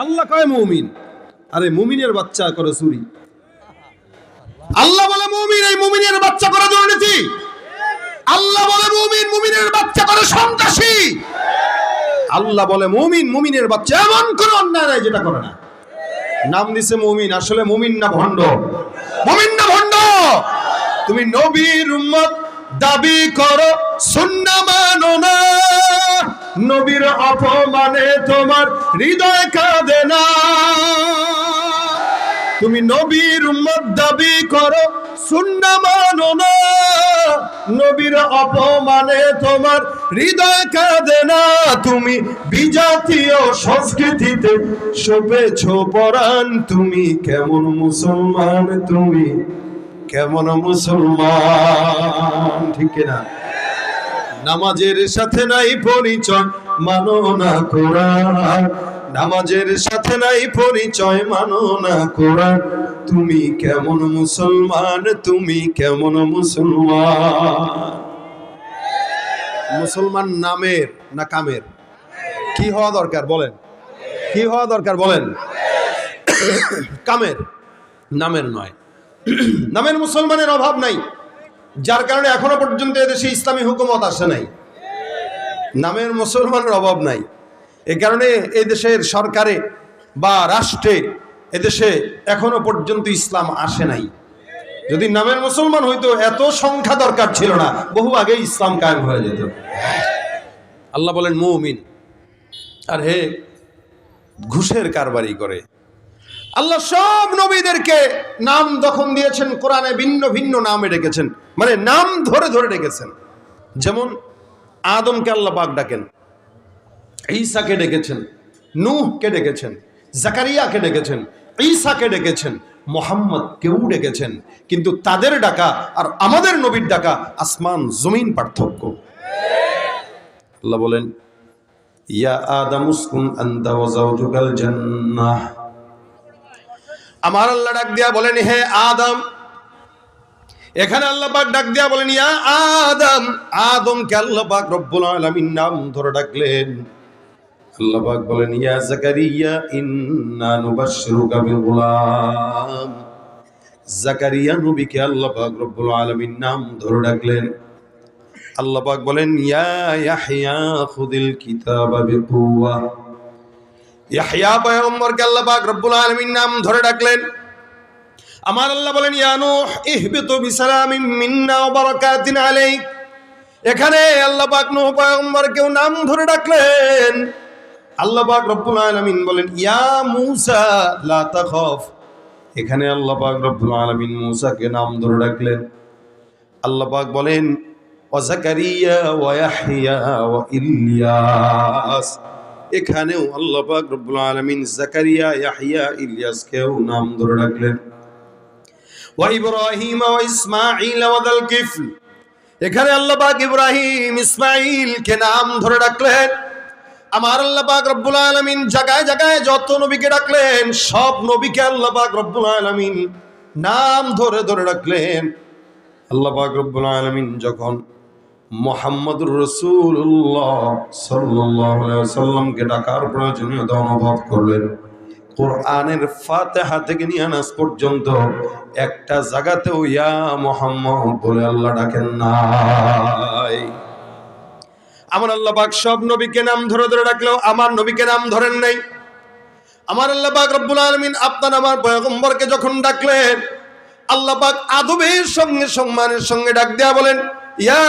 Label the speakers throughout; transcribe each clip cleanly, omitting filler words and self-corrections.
Speaker 1: আল্লাহ কয় মুমিন, আরে মুমিনের বাচ্চা করে চুরি। আল্লাহ বলে মুমিন, এই মুমিনের বাচ্চা করে দুর্নীতি। আল্লাহ বলে মুমিন, মুমিনের বাচ্চা করে সন্ত্রাসী। আল্লাহ বলে মুমিন, মুমিনের বাচ্চা এমন কোন অন্যায় নাই যেটা করে না। নাম দিছে মুমিন, আসলে মুমিন না ভণ্ড? মুমিন না ভণ্ড? তুমি নবীর উম্মত দাবি করো, সুন্নাহ মানো না, নবীর অপমানে তোমার হৃদয় কাঁদে না। তুমি নবীর উম্মত দাবি করো, সুন্নাহ মানো না, নবীর অপমানে তোমার হৃদয় কাঁদে না। তুমি বিজাতীয় সংস্কৃতিতে শোভেছো পরাণ, তুমি কেমন মুসলমান, তুমি কেমন মুসলমান? ঠিক না? নামাজের সাথে নাই পরিচয়, মানো না কোরআন। নামাজের সাথে নাই পরিচয়, মানো না কোরআন। তুমি কেমন মুসলমান, তুমি কেমন মুসলমান? মুসলমান নামের না কামের? কি হওয়া দরকার বলেন? কি হওয়া দরকার বলেন? কামের, নামের নয়। নামের মুসলমানের অভাব নাই, যার কারণে এখনো পর্যন্ত এদেশে ইসলামী হুকুমত আসে নাই। নামের মুসলমানের অভাব নাই, এ কারণে এই দেশের সরকারে বা রাষ্ট্রে এদেশে এখনো পর্যন্ত ইসলাম আসে নাই। যদি নামের মুসলমান হইতো এত সংখ্যা দরকার ছিল না, বহু আগে ইসলাম কায়েম হয়ে যেত। আল্লাহ বলেন মুমিন। আর হে ঘুষের কারবারি করে, আল্লাহ সব নবীদেরকে নাম যখন দিয়েছেন কোরআনে ভিন্ন ভিন্ন নামে ডেকেছেন, মানে নাম ধরে ধরে ডেকেছেন। যেমন আদমকে আল্লাহ পাক ডাকেন, ঈসাকে ডেকেছেন, নূহকে ডেকেছেন, জাকারিয়াকে ডেকেছেন, ঈসাকে ডেকেছেন, মুহাম্মদকেও ডেকেছেন। কিন্তু তাদের ডাকা আর আমাদের নবীর ডাকা আসমান জমিন পার্থক্য। আল্লাহ বলেন ইয়া আদম উসকুন আনতা ওয়া যাওজুকাল জান্নাহ। আমার আল্লাহ ডাক দিয়া বলেন হে আদম। এখানে আল্লাহ পাক ডাক দিয়া বলেন ইয়া আদম। আদমকে আল্লাহ পাক রব্বুল আলামিন নাম ধরে ডাকলেন। আল্লাহ পাক বলেন ইয়া জাকারিয়া ইন্না নুবাশশিরুকা বিগুলাম। জাকারিয়া নবীকে আল্লাহ পাক রব্বুল আলামিন নাম ধরে ডাকলেন। আল্লাহ পাক বলেন ইয়া ইয়াহইয়া খুযিল কিতাবা বিকুওয়া। ইয়াহইয়া পয়গম্বরকে আল্লাহ পাক রব্বুল আলামিন নাম ধরে ডাকলেন। আমার আল্লাহ বলেন ইয়া নূহ ইহবিতু বিসালামিন মিন্না ওয়া বারাকাতিন আলাইক। এখানে আল্লাহ পাক নূহ পয়গম্বরকেও নাম ধরে ডাকলেন। আল্লাহ পাক রব্বুল আলামিন বলেন ইয়া মূসা লা তাখাফ। এখানে আল্লাহ পাক রব্বুল আলামিন মূসাকে নাম ধরে ডাকলেন। আল্লাহ পাক বলেন ওয়া যাকারিয়া ওয়া ইয়াহইয়া ওয়া ইলিয়াস। এখানেও আল্লাহ পাক রব্বুল আলামিন জাকারিয়া, ইয়াহইয়া, ইলিয়াসকেও নাম ধরে ডাকলেন। ওয়া ইব্রাহিম ওয়া ইসমাঈল ওয়া যাল কিফল। এখানে আল্লাহ পাক ইব্রাহিম, ইসমাঈলকে নাম ধরে ডাকলেন। আমার আল্লাহ পাক রব্বুল আলামিন জায়গায় জায়গায় যত নবীকে ডাকলেন, সব নবীকে আল্লাহ পাক রব্বুল আলামিন নাম ধরে ধরে ডাকলেন। আল্লাহ পাক রব্বুল আলামিন যখন মুহাম্মদুর রাসূলুল্লাহ সাল্লাল্লাহু আলাইহি ওয়াসাল্লামকে ডাকার প্রয়োজনীয়তা অনুভব করলেন, কোরআনের ফাতিহা থেকে নিয়ে নাস পর্যন্ত একটা জায়গাতেও ইয়া মুহাম্মদ বলে আল্লাহ ডাকেন নাই। আমার আল্লাহ পাক সব নবীকে নাম ধরে ধরে ডাকলেও আমার নবীকে নাম ধরেন নাই। আমার আল্লাহ পাক রব্বুল আলামিন আপনার আমার পয়গম্বরকে যখন ডাকলেন, আল্লাহ পাক আদবের সঙ্গে সম্মানের সঙ্গে ডাক দেয়া বলেন ইয়া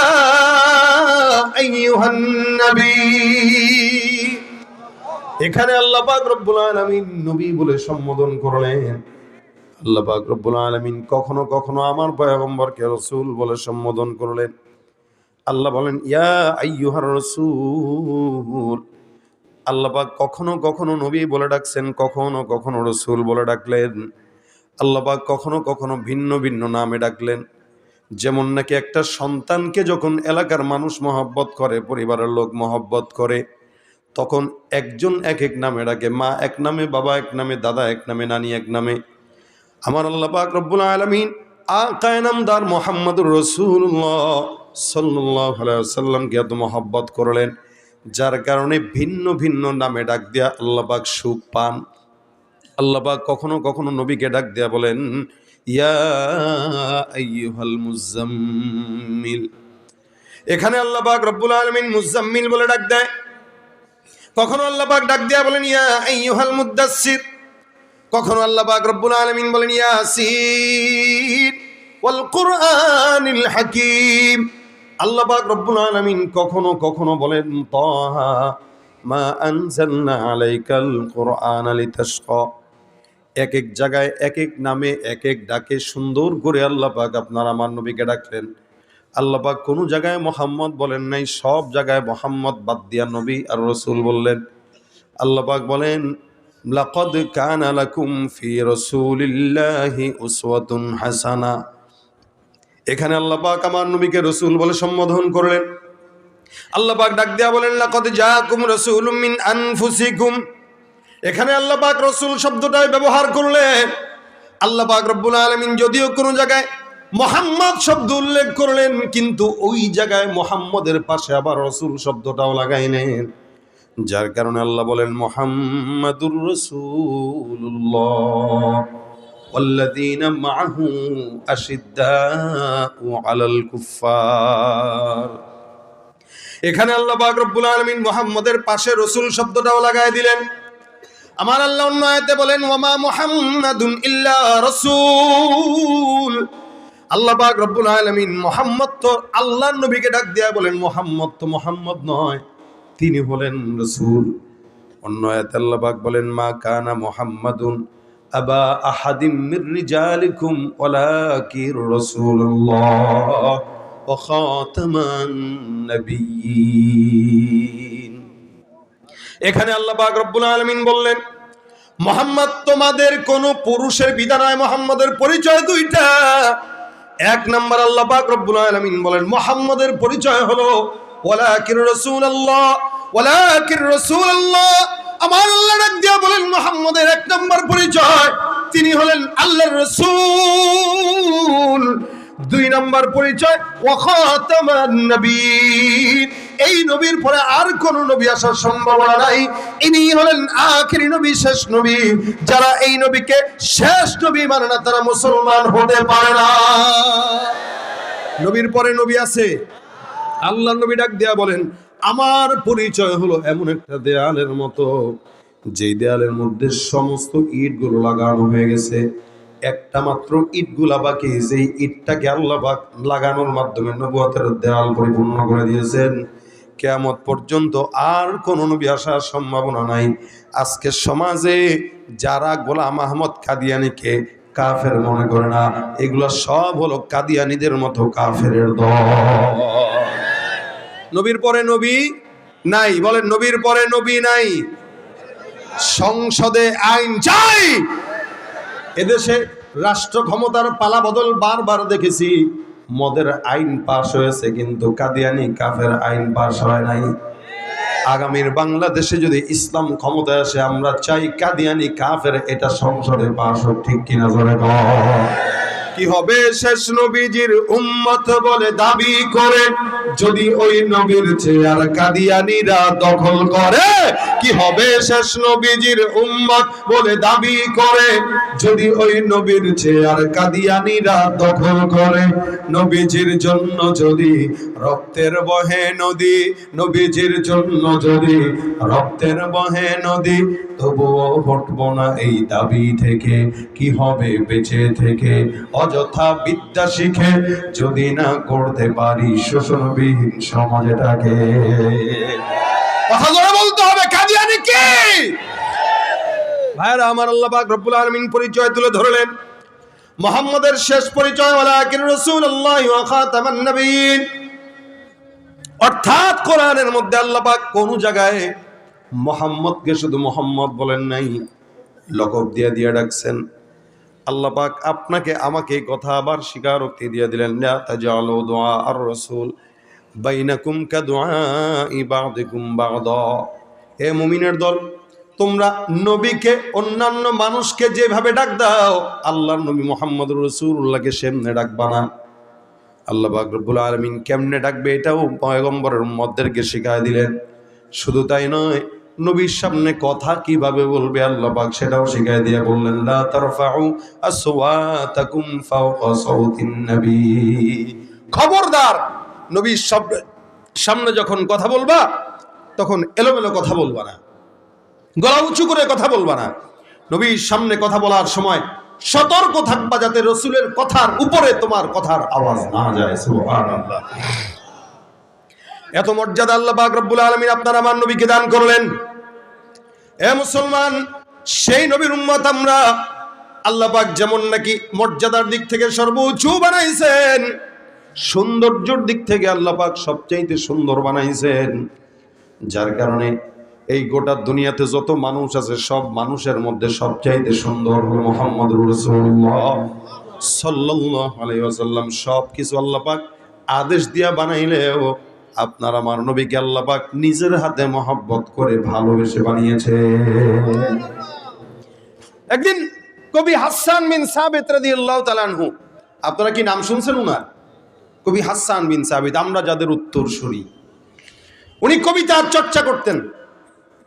Speaker 1: আইয়ুহান নবী। এখানে আল্লাহ পাক রব্বুল আলামিন নবী বলে সম্বোধন করলেন। আল্লাহ পাক রব্বুল আলামিন কখনো কখনো আমার পয়গম্বরকে রাসূল বলে সম্বোধন করলেন। আল্লাহ বলেন ইয়া আইয়ুহার রাসূল। আল্লাহ পাক কখনো কখনো নবী বলে ডাকছেন, কখনো কখনো রাসূল বলে ডাকলেন। আল্লাহ পাক কখনো কখনো ভিন্ন ভিন্ন নামে ডাকলেন। যেমন নাকি একটা সন্তানকে যখন এলাকার মানুষ মহব্বত করে, পরিবারের লোক মহব্বত করে, তখন একজন এক এক নামে ডাকে। মা এক নামে, বাবা এক নামে, দাদা এক নামে, নানি এক নামে। আমার আল্লাহ পাক রব্বুল আলামিন আকায়ে নামদার মুহাম্মদুর রাসূলুল্লাহ সাল্লাল্লাহু আলাইহি ওয়াসাল্লামকে এত মহব্বত করলেন যার কারণে ভিন্ন ভিন্ন নামে ডাক দেয়া আল্লাহ পাক সুখ পান। আল্লাহ পাক কখনো কখনো নবীকে ডাক দেয়া বলেন ইয়া আইয়ুহাল মুজাম্মিল। এখানে আল্লাহ পাক রব্বুল আলামিন মুজাম্মিল বলে ডাক দেয়। কখনো আল্লাহ পাক ডাক দেয়া বলেন ইয়া আইয়ুহাল মুদ্দাসসির। কখনো আল্লাহ পাক রব্বুল আলামিন বলেন ইয়াসিন ওয়াল কুরআনিল হাকীম। আল্লাহ পাক রব্বুল আলামিন কখনো কখনো বলেন তাহা মা আনজালনা আলাইকাল কুরআনা লিতাশকা। এক এক জায়গায় এক এক নামে এক এক ডাকে সুন্দর করে আল্লাহ পাক আপনার আমার নবীকে ডাকলেন। আল্লাহ পাক কোনো জায়গায় মুহাম্মদ বলেন নাই, সব জায়গায় মুহাম্মদ বাদ দিয়া নবী আর রাসূল বললেন। আল্লাহ পাক বলেন লাকাদ কানা লাকুম ফি রাসূলিল্লাহি উসওয়াতুন হাসানা। এখানে আল্লাহ পাক আমার নবীকে রাসূল বলে সম্বোধন করলেন। আল্লাহ পাক ডাক দেয়া বলেন লাকাদ জাআকুম রাসূলুম মিন আনফুসিকুম। এখানে আল্লাহ পাক রাসূল শব্দটাই ব্যবহার করলেন। আল্লাহ পাক রব্বুল আলামিন যদিও কোনো জায়গায় মুহাম্মদ শব্দ উল্লেখ করলেন, কিন্তু ওই জায়গায় মুহাম্মদের পাশে আবার রাসূল শব্দটাও লাগাইলেন। যার কারণে আল্লাহ বলেন মুহাম্মাদুর রাসূলুল্লাহ ওয়াল্লাযীনা মাআহু আশিদ্দাউ আলাল কুফফার। এখানে আল্লাহ পাক রব্বুল আলামিন মুহাম্মদের পাশে রাসূল শব্দটাও লাগায় দিলেন। আমার আল্লাহ অন্য আয়াতে বলেন ওয়ামা মুহাম্মাদুন ইল্লা রাসূল। আল্লাহ পাক রব্বুল আলামিন মুহাম্মদ তো আল্লাহর নবীকে ডাক দেয়া বলেন মুহাম্মদ তো মুহাম্মদ নয়, তিনি হলেন রাসূল। অন্য আয়াতে আল্লাহ পাক বলেন মা কানা মুহাম্মাদুন আবা আহাদিম মির রিজালিকুম ওয়ালাকির রাসূলুল্লাহ ওয়া খাতামান নাবিয়্যিন। এখানে আল্লাহ পাক রব্বুল আলামিন বললেন মুহাম্মদ তোমাদের কোন পুরুষের পিতা নয়, মুহাম্মদের পরিচয় দুইটা। এক নাম্বার আল্লাহ পাক রব্বুল আলামিন বলেন মুহাম্মদের পরিচয় হলো ওয়ালাকির রাসূলুল্লাহ, ওয়ালাকির রাসূলুল্লাহ। আমার আল্লাহ ডাক দিয়া বলেন মুহাম্মদের এক নাম্বার পরিচয় তিনি হলেন আল্লাহর রাসূল। দুই নাম্বার পরিচয় ওয়া খাতামান নবিয়্যিন। এই নবীর পরে আর কোন নবী আসার সম্ভাবনা নাই। ইনি হলেন আখেরি নবী, শেষ নবী। যারা এই নবীকে শেষ নবী মানে না তারা মুসলমান হতে পারে না। নবীর পরে নবী আছে। আল্লাহ নবী ডাক দেয়া বলেন আমার পরিচয় হলো এমন একটা দেয়ালের মতো, যেই দেয়ালের মধ্যে সমস্ত ইটগুলো লাগানো হয়ে গেছে, একটা মাত্র ইটগুলা বাকি। যেই ইটটাকে আল্লাহ পাক লাগানোর মাধ্যমে নবুয়তের দেয়াল পরিপূর্ণ করে দিয়েছেন। কিয়ামত পর্যন্ত আর কোন নবী আসার সম্ভাবনা নাই। আজকে সমাজে যারা গোলাম আহমদ কাদিয়ানীকে কাফের মনে করে না, এগুলা সব হলো কাদিয়ানীদের মতো কাফেরের দল। নবীর পরে নবী নাই, বলেন নবীর পরে নবী নাই। সংসদে আইন চাই। এদেশে রাষ্ট্র ক্ষমতার পালা বদল বারবার দেখেছি। মদের আইন পাশ হয়েছে, কিন্তু কাদিয়ানি কাফের আইন পাশ হয় নাই। আগামীর বাংলাদেশে যদি ইসলাম ক্ষমতায় আসে, আমরা চাই কাদিয়ানি কাফের এটা সংসদে পাশ হোক। ঠিক কিনা জোরে বল। কি হবে শেষ নবীজির উম্মত বলে দাবি করে যদি ওই নবীর চেয়ার কাদিয়ানীরা দখল করে? কি হবে শেষ নবীজির উম্মত বলে দাবি করে যদি ওই নবীর চেয়ার কাদিয়ানীরা দখল করে? নবীজির জন্য যদি রক্তের বহে নদী, নবীজির জন্য যদি রক্তের বহে নদী, তবুও হটবো না এই দাবি থেকে। কি হবে বেঁচে থেকে অযথা বিদ্যা শিখে যদি না করতে পারি শোষণবিহীন সমাজটাকে? কথা জোরে বলতে হবে। কাদিয়ানী কি? ভাইরা আমার, আল্লাহ পাক রব্বুল আলামিন পরিচয় তুলে ধরলেন। মুহাম্মদের শেষ পরিচয় ওয়ালাকির রাসূলুল্লাহ ওয়া খাতামান নবিয়্যিন। অর্থাৎ কোরআনের মধ্যে আল্লাহ পাক কোন জায়গায় মুহাম্মদকে শুধু মুহাম্মদ বলেন নাই, লকব দিয়ে দিয়ে ডাকছেন। আল্লাহ পাক আপনাকে আমাকে কথা আবার স্বীকারোক্তি দিয়ে দিলেন লা তাজালু দুআ আর রাসূল বাইনাকুম কাদুআই বা'দিকুম বা'দা। হে মুমিনের দল, তোমরা নবীকে অন্যান্য মানুষকে যেভাবে ডাক দাও, আল্লাহর নবী মুহাম্মদুর রাসূলুল্লাহকে সেমনে ডাকবা না। আল্লাহ পাক রব্বুল আলামিন কেমনে ডাকবে এটাও পয়গম্বরের উম্মতদেরকে শিখায় দিলেন। শুধু তাই নয়, নবীর সামনে কথা কিভাবে বলবে আল্লাহ পাক সেটাও শিখাই দিয়ে বললেন, লা তারফাউ আসওয়াতাকুম ফাওকা সাওতিন নবী। খবরদার, নবীর সামনে যখন কথা বলবা তখন এলোমেলো কথা বলবা না, গলা উঁচু করে কথা বলবা না। নবীর সামনে কথা বলার সময় সতর্ক থাকবা যাতে রাসূলের কথার উপরে তোমার কথার আওয়াজ না যায়। সুবহানাল্লাহ। এত মর্যাদা আল্লাহ পাক রব্বুল আলামিন আপনার আমার নবীকে দান করলেন। এ মুসলমান, সেই নবীর উম্মত আমরা। আল্লাহ পাক যেমন নাকি মর্যাদার দিক থেকে সর্বোচ্চ বানাইছেন, সৌন্দর্যের দিক থেকে আল্লাহ পাক সবচাইতে সুন্দর বানাইছেন, যার কারণে এই গোটা দুনিয়াতে যত মানুষ আছে সব মানুষের মধ্যে সবচাইতে সুন্দর হলো মুহাম্মদুর রাসূলুল্লাহ সাল্লাল্লাহু আলাইহি ওয়াসাল্লাম। সব কিছু আল্লাহ পাক আদেশ দিয়া বানাইলেও আপনার আমার নবীকে আল্লাহ পাক নিজের হাতে মহব্বত করে ভালোবেসে বানিয়েছে। একদিন কবি হাসান বিন সাবিত রাদিয়াল্লাহু তাআলা আনহু, আপনারা কি নাম শুনছেন উনার? কবি হাসান বিন সাবিত, আমরা যাদের উত্তরসূরি। উনি কবিতার চর্চা করতেন।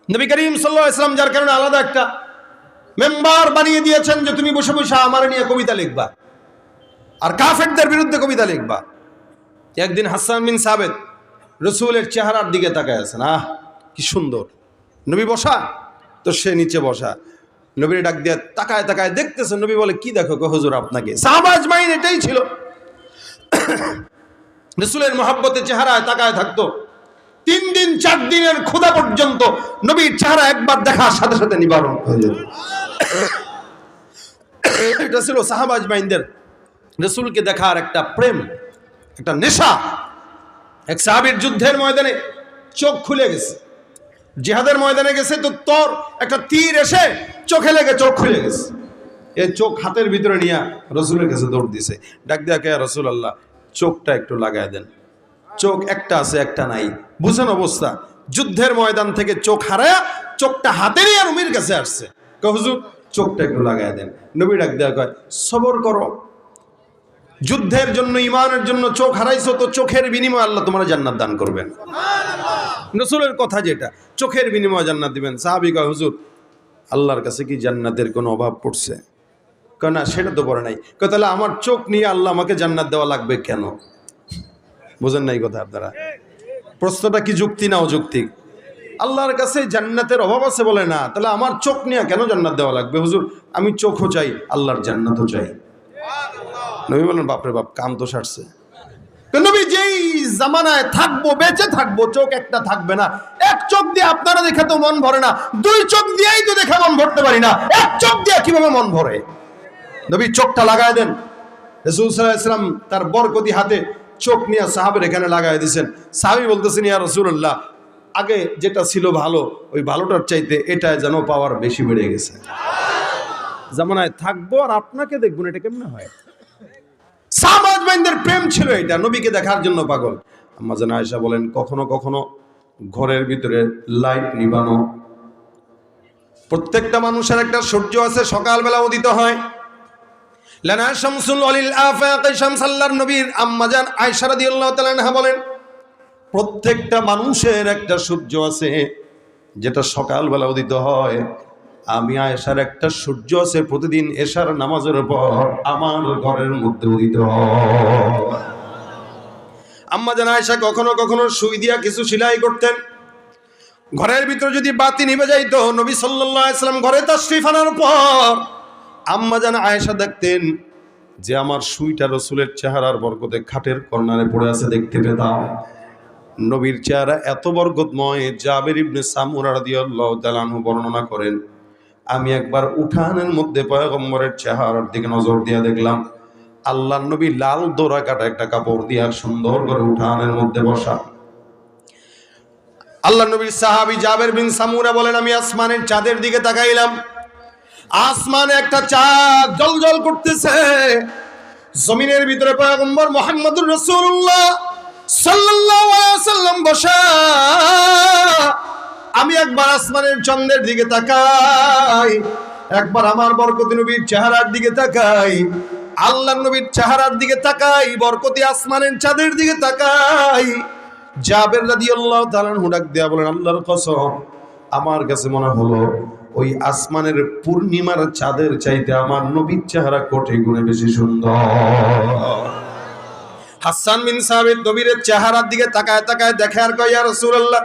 Speaker 1: নবী করিম সাল্লাল্লাহু আলাইহি ওয়াসাল্লাম যার কারণে আলাদা একটা মেম্বার বানিয়ে দিয়েছেন যে তুমি বসে বসে আমার নিয়ে কবিতা লিখবা আর কাফেরদের বিরুদ্ধে কবিতা লিখবা। একদিন হাসান বিন সাবিত রাসূলের চেহারার দিকে তাকায় আছেন, আহ কি সুন্দর। নবী বসা, তো সে নিচে বসা। নবীর ডাক দিয়ে তাকায় তাকায় দেখতেছেন। নবী বলে, কি দেখো গো হুজুর আপনাকে? সাহাবা আজমাইন এটাই ছিল, রাসূলের মহব্বতের চেহারায় তাকায় থাকতো। 3 দিন 4 দিনের ক্ষুধা পর্যন্ত নবীর চেহারা একবার দেখার সাথে সাথে নিবারণ হয়ে যেত। এটা ছিল সাহাবা আজমাইনদের রাসূলকে দেখার একটা প্রেম, একটা নেশা। এক সাহাবীর যুদ্ধের ময়দানে চোখ খুলে গেছে, জিহাদের ময়দানে গেছে, তো তোর একটা তীর এসে চোখে লেগে চোখ খুলে গেছে। এই চোখ হাতের ভিতরে নিয়ে রাসূলের কাছে দৌড় দিছে। ডাক দিয়া কে রাসূলুল্লাহ, চোখটা একটু লাগায় দেন। চোখ একটা আছে একটা নাই, বুঝেন অবস্থা। যুদ্ধের ময়দান থেকে চোখ হারায়া চোখটা হাতে নিয়ে নবীর কাছে আসছে, কয় হুজুর চোখটা একটু লাগায় দেন। নবী ডাক দেয়া কয়, সবর করো, যুদ্ধের জন্য ঈমানের জন্য চোখ হারাইছো, তো চোখের বিনিময়ে আল্লাহ তোমার জান্নাত দান করবেন। রাসূলের কথা যেটা, চোখের বিনিময়ে জান্নাত দিবেন। সাহাবী কয়, হুজুর আল্লাহর কাছে কি জান্নাতের কোনো অভাব পড়ছে? কয় না, সেটা তো পড়ে নাই। কয় তাহলে আমার চোখ নিয়ে আল্লাহ আমাকে জান্নাত দেওয়া লাগবে কেন? বুঝেন নাই কথা আপনারা? প্রশ্নটা কি যুক্তি না অযৌক্তিক? আল্লাহর কাছে জান্নাতের অভাব আছে বলে না, তাহলে আমার চোখ নিয়ে কেন জান্নাত দেওয়া লাগবে? হুজুর আমি চোখও চাই, আল্লাহর জান্নাতও চাই। নবী বলেন, বাপরে বাপ, কাম তো সারছে। নবী যেই জামানায় থাকবো, বেঁচে থাকবো, চোখ একটা থাকবে না। এক চোখ দিয়ে আপনারা দেখে তো মন ভরে না, 2 চোখ দিয়েই তো দেখে মন ভরতে পারি না, এক চোখ দিয়ে কিভাবে মন ভরে? নবী চোখটা লাগায় দেন। রাসূল সাল্লাল্লাহু আলাইহি ওয়াসাল্লাম তার বরকতি হাতে চোখ নিয়ে সাহাবের এখানে লাগায় দিয়েছেন। সাহাবী বলতেছেন, ইয়া রাসূলুল্লাহ, আগে যেটা ছিল ভালো, ওই ভালোটার চাইতে এটা যেন পাওয়ার বেশি বেড়ে গেছে। জামানায় থাকবো আর আপনাকে দেখবো, এটা কেমনে হয়? সাহাবাদের প্রেম ছিল এটা, নবীকে দেখার জন্য পাগল। আম্মা জান আয়েশা বলেন, কখনো কখনো ঘরের ভিতরে লাইট নিবানো। প্রত্যেকটা মানুষের একটা সূর্য আছে, সকালবেলা উদিত হয়। লানা শামসুল ওয়ালিল আফাক, শামস আল্লাহর নবীর আম্মা জান আয়েশা রাদিয়াল্লাহু তাআলা আনহা বলেন, প্রত্যেকটা মানুষের একটা সূর্য আছে যেটা সকালবেলা উদিত হয়। আমি আয়েশার একটা সূর্য আছে, প্রতিদিন এশার নামাজের পর আমার ঘরের মধ্যে উদিত হয়। আম্মা জান আয়েশা কখনো কখনো সুই দিয়া কিছু সেলাই করতেন। ঘরের ভিতরে যদি বাতি নিভে যাইতো, নবী সাল্লাল্লাহু আলাইহি ওয়াসাল্লাম ঘরে তাশরীফ আনার পর আম্মা জান আয়েশা দেখতেন যে আমার সুইটা রাসূলের চেহারার বরকতে খাটের কর্নারে পড়ে আছে, দেখতে পেতাম। নবীর চেহারা এত বরকতময়, জাবের ইবনে সামুরা রাদিয়াল্লাহু তাআলা আনহু বর্ণনা করেন, আমি একবার উঠানের মধ্যে পয়গম্বরের চেহারার দিকে নজর দিয়ে দেখলাম আল্লাহর নবী লাল দোরা কাটা একটা কাপড় দিয়ে সুন্দর করে উঠানের মধ্যে বসা। আল্লাহর নবীর সাহাবী জাবের বিন সামুরা বলেন, আমি আসমানের চাঁদের দিকে তাকাইলাম। আসমানে একটা চাঁদ জ্বলজ্বল করতেছে, জমিনের ভিতরে পয়গম্বর মুহাম্মদুর রাসূলুল্লাহ সাল্লাল্লাহু আলাইহি ওয়াসাল্লাম বসা। আমি একবার আসমানের চন্দ্রের দিকে তাকাই, একবার আমার বরকতি নবীর চেহারার দিকে তাকাই, আল্লাহর নবীর চেহারার দিকে তাকাই, বরকতি আসমানের চাঁদের দিকে তাকাই। জাবের রাদিয়াল্লাহু তাআলা আনহু ডাক দিয়া বলেন, আল্লাহর কসম, আমার কাছে মনে হলো ওই আসমানের পূর্ণিমার চাঁদের চাইতে আমার নবীর চেহারা কোটি গুণে বেশি সুন্দর। হাসান বিন সাবিত নবীর চেহারার দিকে তাকায় তাকায় দেখে আর কয়, ইয়া রাসূলুল্লাহ,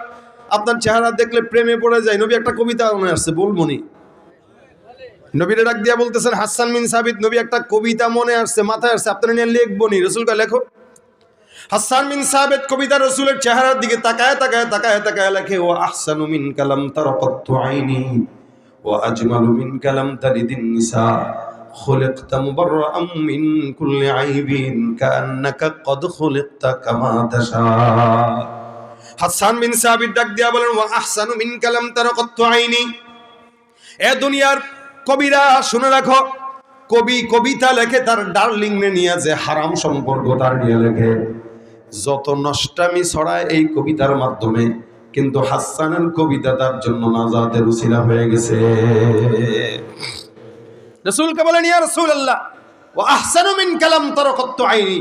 Speaker 1: আপনার চেহারা দেখলে প্রেমে পড়ে যায়। নবী একটা কবিতা মনে আসছে, বলবো নি? নবীরে ডাক দিয়া বলতেছেন, হাসান বিন সাবিত, নবী একটা কবিতা মনে আসছে, মাথায় আসছে, আপনারা নিয়ে লিখবো নি? রাসূল কয়, লেখো। হাসান বিন সাবিত কবিতা রাসূলের চেহারার দিকে তাকায় তাকায় তাকায় তাকায় লেখে, ওয়া আহসানু মিন কালাম তারাকাতু আইনি ওয়া আজমালু মিন কালাম তালিদিন নিসা খুলিকতা মুবাররাআম মিন কুল্লি আইবিন কাআন্নাকা কদ খুলিকতা কামা তাশা। হাসান বিন সাবিত ডাক দিয়া বলেন, ওয়া আহসানু মিন কালাম তারাকাতু আইনি, এ দুনিয়ার কবিরা শুনে রাখো, কবি কবিতা লেখে তার ডার্লিং নে নিয়ে, যে হারাম সম্পর্ক তার নিয়ে লেখে, যত নষ্টামি ছড়ায় এই কবিতার মাধ্যমে, কিন্তু হাসানের কবিতা তার জন্য নাজাতের উসিলা হয়ে গেছে। রাসূলকে বলেন, ইয়া রাসূলুল্লাহ, ওয়া আহসানু মিন কালাম তারাকাতু আইনি,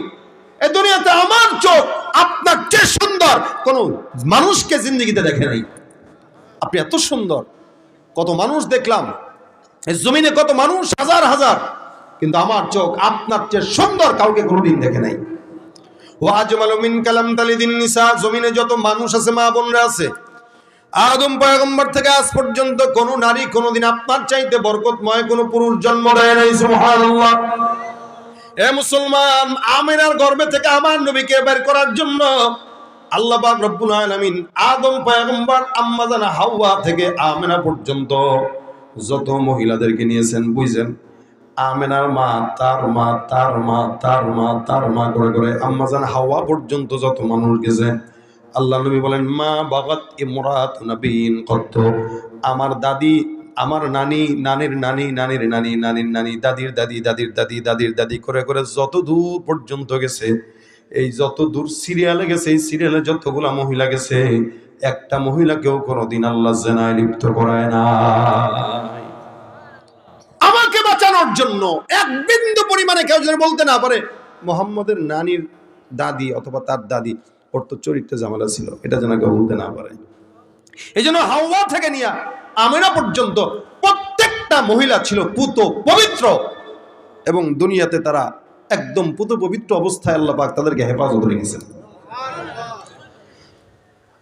Speaker 1: এই দুনিয়াতে আমার চোখ আপনার চেয়ে সুন্দর কোন মানুষকে জিন্দেগিতে দেখে নাই। আপনি এত সুন্দর, কত মানুষ দেখলাম এই জমিনে, কত মানুষ হাজার হাজার, কিন্তু আমার চোখ আপনার চেয়ে সুন্দর কাউকে কোনোদিন দেখে নাই। ওয়া আজমালু মিন কালাম তালিদিন নিসা, জমিনে যত মানুষ আছে, মা বোনরা আছে, আদম পয়গম্বর থেকে আজ পর্যন্ত কোন নারী কোনদিন আপনার চাইতে বরকতময় কোন পুরুষ জন্ম দেয় নাই। সুবহানাল্লাহ। এ মুসলমান, আমিনার গর্ভে থেকে আমার নবীকে বের করার জন্য আল্লাহ পাক রব্বুল আলামিন আদম পয়গম্বর, আম্মা জানা হাওয়া থেকে আমিনা পর্যন্ত যত মহিলাদেরকে নিয়েছেন, বুঝছেন, আমেনার মা, তার মা, তার মা, তার মা, তার মা করে করে আম্মা জান হাওয়া পর্যন্ত যত মানুষ গেছে, আল্লাহ নবী বলেন, মা বাগাত ইমরাত নবীন কত, আমার দাদি, আমার নানি, নানির নানি, নানির নানি, নানির নানি, দাদির দাদি, দাদির দাদি, দাদির দাদি করে করে যত দূর পর্যন্ত গেছে, এই যত দূর সিরিয়ালে গেছে, এই সিরিয়ালে যতগুলা মহিলা গেছে, একটা মহিলাকেও কোনোদিন আল্লাহ জেনায় লিপ্ত করায় না। আমাকে বাঁচানোর জন্য এক বিন্দু পরিমাণে কেউ যদি বলতে না পারে মুহাম্মদের নানির দাদি অথবা তার দাদি, ওর তো চরিত্রে ঝামেলা ছিল, এটা যেন কেউ বলতে না পারে। এই জন্য হাওয়া থেকে নিয়ে আমিনা পর্যন্ত প্রত্যেকটা মহিলা ছিল পুত পবিত্র, এবং দুনিয়াতে তারা একদম পুত পবিত্র অবস্থায় আল্লাহ পাক তাদেরকে হেফাজত রেখেছেন।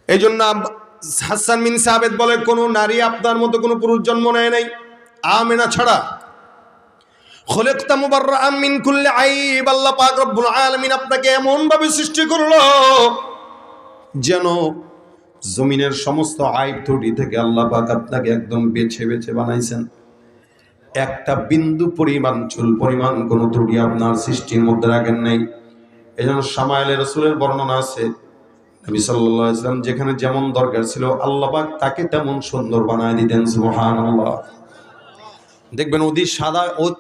Speaker 1: এই জন্য হাসান বিন সাবিত বলে, কোন নারী আপনার মতো কোন পুরুষ জন্ম নেয় নাই আমিনা ছাড়া। খুলিকতা মুবাররাআম মিন কুল্লি আইব, আল্লাহ পাক রব্বুল আলামিন আপনাকে এমন ভাবে সৃষ্টি করলো যেন জমিনের সমস্ত আইব ত্রুটি থেকে আল্লাহ পাক আপনাকে একদম বেছে বেছে বানাইছেন। একটা বিন্দু পরিমাণ, চুল পরিমাণ কোন ত্রুটি আপনার সৃষ্টির মধ্যে রাখেন নাই। এজন্য শামাইলে রাসূলের বর্ণনা আছে, নবী সাল্লাল্লাহু আলাইহি ওয়াসাল্লাম যেখানে যেমন দরকার ছিল আল্লাহ পাক তাকে তেমন সুন্দর বানায় দিতেন। সুবহানাল্লাহ। দেখবেন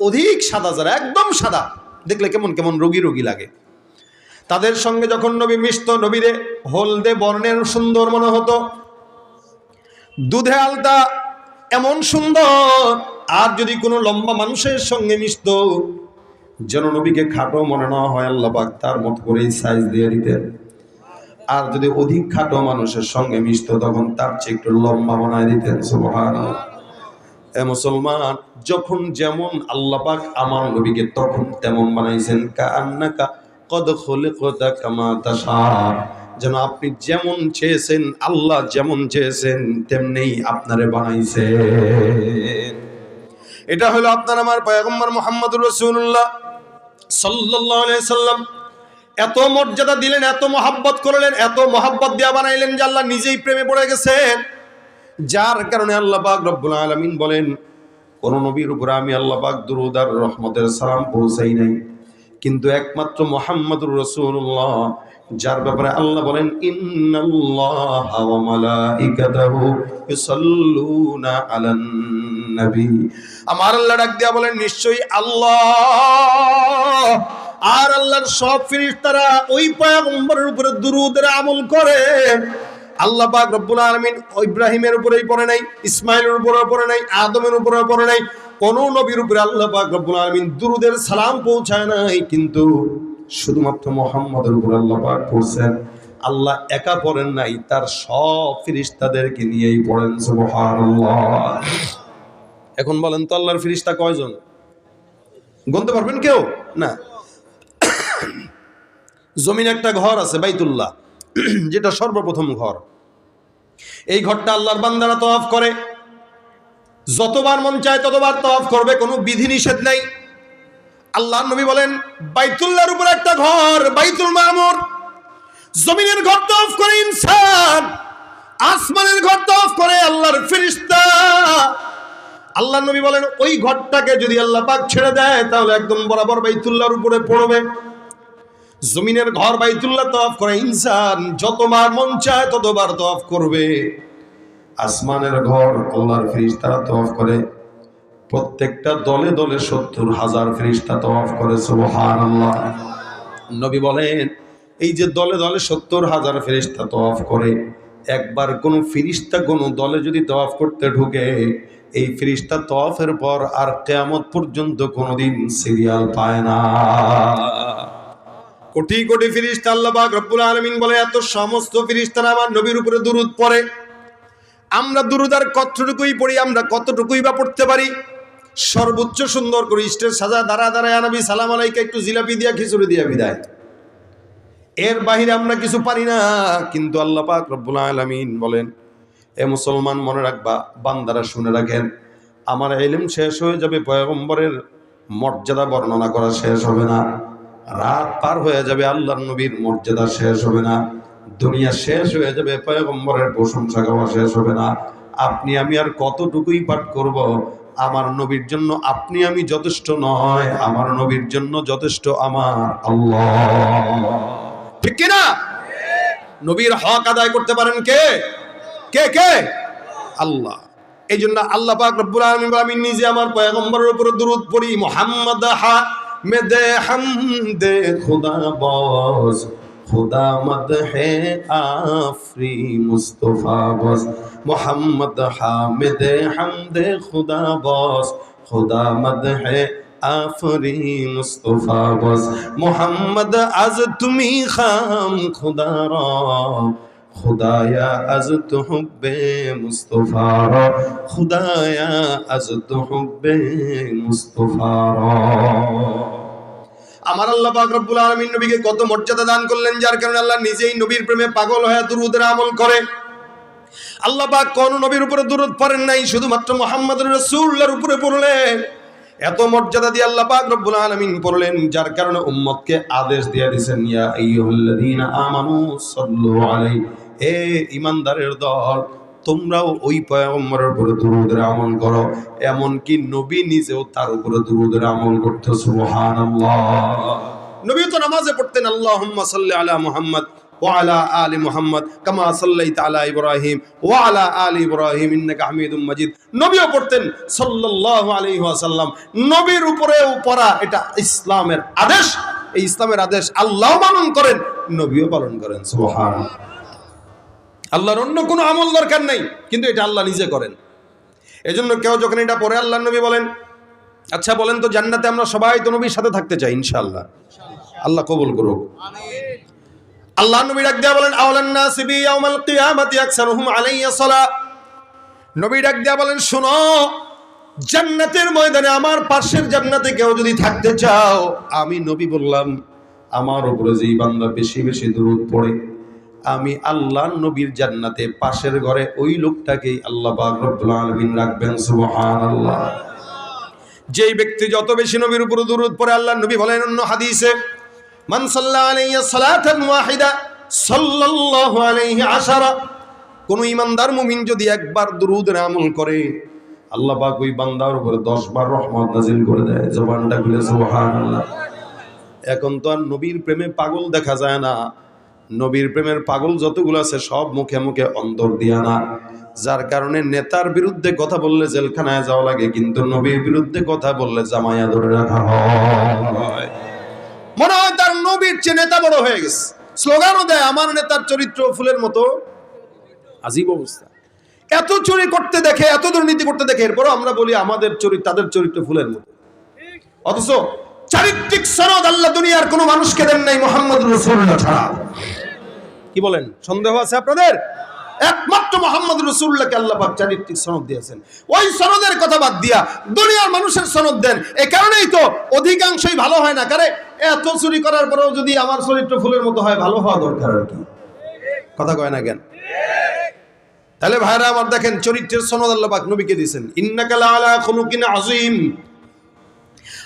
Speaker 1: অধিক সাদা যারা, একদম সাদা, দেখলে কেমন কেমন রোগী রোগী লাগে, তাদের সঙ্গে যখন নবী মিশত, নবীরে হলদে বর্ণের সুন্দর মনে হতো, দুধে আলতা এমন সুন্দর। আর যদি কোনো লম্বা মানুষের সঙ্গে মিশত, যেন নবীকে খাটো মনে না হয়, আল্লাহ পাক তার মত করেই সাইজ দিয়ে দিতেন। আর যদি অধিক খাটো মানুষের সঙ্গে মিশত, তখন তার চেয়ে একটু লম্বা বানায় দিতেন। সুবহানাল্লাহ। এ মুসলমান, যখন যেমন আল্লাহ পাক আমার নবীকে তখন তেমন বানাইছেন। কাআন্নাকা কদ খুলিকতা কামা তাশা, যেন আপনি যেমন চেয়েছেন, আল্লাহ যেমন চেয়েছেন তেমনি আপনারে বানাইছেন। এটা হলো আপনার আমার পয়গম্বর মুহাম্মদুর রাসূলুল্লাহ সাল্লাল্লাহু আলাইহি সাল্লাম। এত মর্যাদা দিলেন, এত মহাব্বত করলেন, এত মহাব্বত দিয়া বানাইলেন যে আল্লাহ নিজেই প্রেমে পড়ে গেছেন। যার কারণে আল্লাহ পাক রব্বুল আলামিন বলেন, কোন নবীর উপর আমি আল্লাহ পাক দুরূদ আর রহমতের সালাম পৌঁছাই নাই, কিন্তু একমাত্র মুহাম্মদুর রাসূলুল্লাহ, যার ব্যাপারে আল্লাহ বলেন, ইন্নাল্লাহা ওয়া মালাইকাতাহু ইউসাল্লুনা আলান নবী। আমার আল্লাহ ডাক দিয়া বলেন, নিশ্চয়ই আল্লাহ আর আল্লাহর সব ফেরেশতারা ওই পয়গম্বরের উপরে দুরূদের আমল করে। আল্লাহ পাক রব্বুল আলামিন ইব্রাহিমের উপরেই পড়ে নাই, ইসমাইলের উপরেও পড়ে নাই, আদমের উপরেও পড়ে নাই, কোন নবীর উপরে আল্লাহ পাক রব্বুল আলামিন দুরূদের সালাম পৌঁছায় নাই, কিন্তু শুধুমাত্র মুহাম্মদের উপর আল্লাহ পাক পড়ছেন। আল্লাহ একা পড়েন নাই, তার সব ফেরেশতাদেরকে নিয়েই পড়েন সুবহানাল্লাহ। এখন বলেন তো আল্লাহর ফেরেশতা কয়জন? গুনতে পারবেন কেউ? না। জমিনে একটা ঘর আছে বাইতুল্লাহ, যেটা সর্বপ্রথম ঘর। এই ঘরটা আল্লাহর বান্দারা তওয়াফ করে, যতবার মন চায় ততবার তওয়াফ করবে, কোনো বিধি নিষেধ নাই। আল্লাহর নবী বলেন বাইতুল্লাহর উপর একটা ঘর বাইতুল মামুর, জমিনের ঘর তওয়াফ করে ইনসান, আসমানের ঘর তওয়াফ করে আল্লাহর ফেরেশতা। আল্লাহর নবী বলেন ওই ঘরটাকে যদি আল্লাহ পাক ছেড়ে দেয় তাহলে একদম বরাবর বাইতুল্লাহর উপরে পড়বে। জমিনের ঘর বাইতুল্লাহ তওয়াফ করে ইনসান, যতবার মন চায় ততবার তওয়াফ করবে। আসমানের ঘর আল্লাহর ফেরেশতারা তওয়াফ করে, প্রত্যেকটা দলে দলে ৭০,০০০ ফেরেশতা তওয়াফ করে সুবহানাল্লাহ। নবী বলেন এই যে দলে দলে ৭০,০০০ ফেরেশতা তওয়াফ করে, একবার কোন ফেরেশতা কোন দলে যদি তওয়াফ করতে ঢুকে, এই ফেরেশতা তওয়াফের পর আর কিয়ামত পর্যন্ত কোনোদিন সিরিয়াল পায় না। কোটি কোটি ফেরেশতা আল্লাহ পাক রব্বুল আলামিন বলে এত সমস্ত ফেরেশতারা আমার নবীর উপরে দুরূদ পড়ে। আমরা দুরূদ আর কতটুকুই পড়ি, আমরা কতটুকুই বা পড়তে পারি? সর্বোচ্চ সুন্দর করে স্টেজ সাজা দাঁড়া দাঁড়ায় নবী সালাম আলাইকা একটু জিলাপি দিয়া খিচুড়ি দিয়া বিদায়, এর বাহিরে আমরা কিছু পারি না। কিন্তু আল্লাহ পাক রব্বুল আলামিন বলেন এ মুসলমান মনে রাখবা, বান্দারা শুনে রাখেন, আমার ইলম শেষ হয়ে যাবে, পয়গম্বরের মর্যাদা বর্ণনা করা শেষ হবে না, রাত পার হয়ে যাবে, আল্লাহর নবীর মর্যাদা শেষ হবে না, দুনিয়া শেষ হয়ে যাবে, পয়গম্বরের প্রশংসা গাওয়া শেষ হবে না। আপনি আমি আর কতটুকুই পাঠ করব? আমার নবীর জন্য আপনি আমি যথেষ্ট নয়, আমার নবীর জন্য যথেষ্ট আমার আল্লাহ। ঠিক কি না? নবীর হক আদায় করতে পারেন কে? কে কে? আল্লাহ। এই জন্য আল্লাহ পাক রব্বুল আলামিন আমি নিজে আমার পয়গম্বরের উপর দুরূদ পড়ি, মুহাম্মদ হামিদে হামদে খুদা বস, খুদা মদহে আফরি মুস্তাফা বস, মুহাম্মদ হামিদে হামদে খুদা বস, খুদা মদহে আফরি মুস্তাফা বস, মুহাম্মদ আজ তুমি খাম খুদা রা, খুদায়া আজ তো হুব্বে মুস্তাফা রা, খুদায়া আজ তো হুব্বে মুস্তাফা রা। আমার আল্লাহ পাক রব্বুল আলামিন নবীকে কত মর্যাদা দান করলেন, যার কারণে আল্লাহ নিজেই নবীর প্রেমে পাগল হয়ে দুরূদের আমল করে। আল্লাহ পাক কোন নবীর উপরে দুরূদ পড়েন নাই, শুধুমাত্র মুহাম্মদুর রাসূলুল্লাহর উপরে পড়লেন। এত মর্যাদা দিয়ে আল্লাহ পাক রব্বুল আলামিন পড়লেন, যার কারণে উম্মতকে আদেশ দিয়ে দিয়েছেন ইয়া আইয়ুহাল্লাযীনা আমানু সাল্লু আলাইহি, হে ঈমানদারের দল, তোমরাও ওই পয়গম্বরের উপরে দুরূদের আমল করো। এমনকি নবী নিজেও তার উপরে দুরূদের আমল করতে সুবহানাল্লাহ। নবী তো নামাজে পড়তেন আল্লাহুম্মা সাল্লি আলা মুহাম্মদ ওয়া আলা আলি মুহাম্মদ কামা সাল্লাইতা আলা ইব্রাহিম ওয়া আলা আলি ইব্রাহিম ইন্নাকা হামিদুম মাজিদ। নবীও পড়তেন সাল্লাল্লাহু আলাইহি ওয়াসাল্লাম। নবীর উপরেও পড়া এটা ইসলামের আদেশ। এই ইসলামের আদেশ আল্লাহ পালন করেন, নবীও পালন করেন সুবহানাল্লাহ। আল্লাহর অন্য কোনো আমল দরকার নেই, কিন্তু এটা আল্লাহ নিজে করেন। এজন্য কেউ যখন এটা পড়ে আল্লাহর নবী বলেন, আচ্ছা বলেন তো জান্নাতে আমরা সবাই তো নবীর সাথে থাকতে চাই ইনশাআল্লাহ। আল্লাহ কবুল করুক। আমিন। আল্লাহর নবী ডাক দিয়া বলেন আওয়ালান নাস বি ইয়াউমাল কিয়ামাতি আকসারুহুম আলাইয়া সালাহ। নবী ডাক দিয়া বলেন শোনো, জান্নাতের ময়দানে আমার পাশের জান্নাতে কেউ যদি থাকতে চাও, আমি নবী বললাম আমার উপরে যেই বান্দা বেশি বেশি দুরূদ পড়ে, আমি আল্লাহর নবীর জান্নাতে পাশের ঘরে ওই লোকটাকেই আল্লাহ পাক রব্বুল আলামিন রাখবেন সুবহানাল্লাহ। যেই ব্যক্তি যত বেশি নবীর উপর দুরূদ পড়ে, আল্লাহর নবী বলেন অন্য হাদিসে, মান সাল্লা আলাইহি সালাতান ওয়াহিদা সাল্লাল্লাহু আলাইহি আশারা। কোন ঈমানদার মুমিন যদি একবার দুরূদের আমল করে, আল্লাহ পাক ওই বান্দার উপরে 10 বার রহমত নাযিল করে দেয়। জবানটা খুলে সুবহানাল্লাহ। এখন তো আর নবীর প্রেমে পাগল দেখা যায় না। নবীর প্রেমের পাগল যতগুলো আছে সব মুখে মুখে অন্তর দিয়া না, যার কারণে নেতার বিরুদ্ধে কথা বললে জেলখানায় যাওয়া লাগে, কিন্তু নবীর বিরুদ্ধে কথা বললে জামাইয়া ধরে রাখা হয়। মনে হয় তার নবীর চেয়ে নেতা বড় হয়ে গেছে, স্লোগানও দেয় আমার নেতার চরিত্র ফুলের মতো। আজীব অবস্থা। এত চুরি করতে দেখে, এত দুর্নীতি করতে দেখে, এরপরও আমরা বলি আমাদের চরিত্র, তাদের চরিত্র ফুলের মতো। অথচ চারিত্রিক সনদ আল্লাহ দুনিয়ার কোনো মানুষকে দেন নাই মুহাম্মদ রাসূলুল্লাহ ছাড়া। কি বলেন, সন্দেহ আছে আপনাদের? একমাত্র মুহাম্মদ রাসূলুল্লাহকে আল্লাহ পাক চারিত্রিক সনদ দিয়েছেন। ওই সনদের কথা বাদ দিয়া দুনিয়ার মানুষের সনদ দেন। এই কারণেই তো অধিকাংশই ভালো হয় না। কারণ এত চুরি করার পরেও যদি আমার চরিত্র ফুলের মতো হয়, ভালো হওয়া দরকার আর কি। কথা কয় না কেন? তাহলে ভাইরা আমার দেখেন, চরিত্রের সনদ আল্লাহ পাক নবীকে দিয়েছেন। ইন্নাকা লাআলা খুলুকিন আযীম।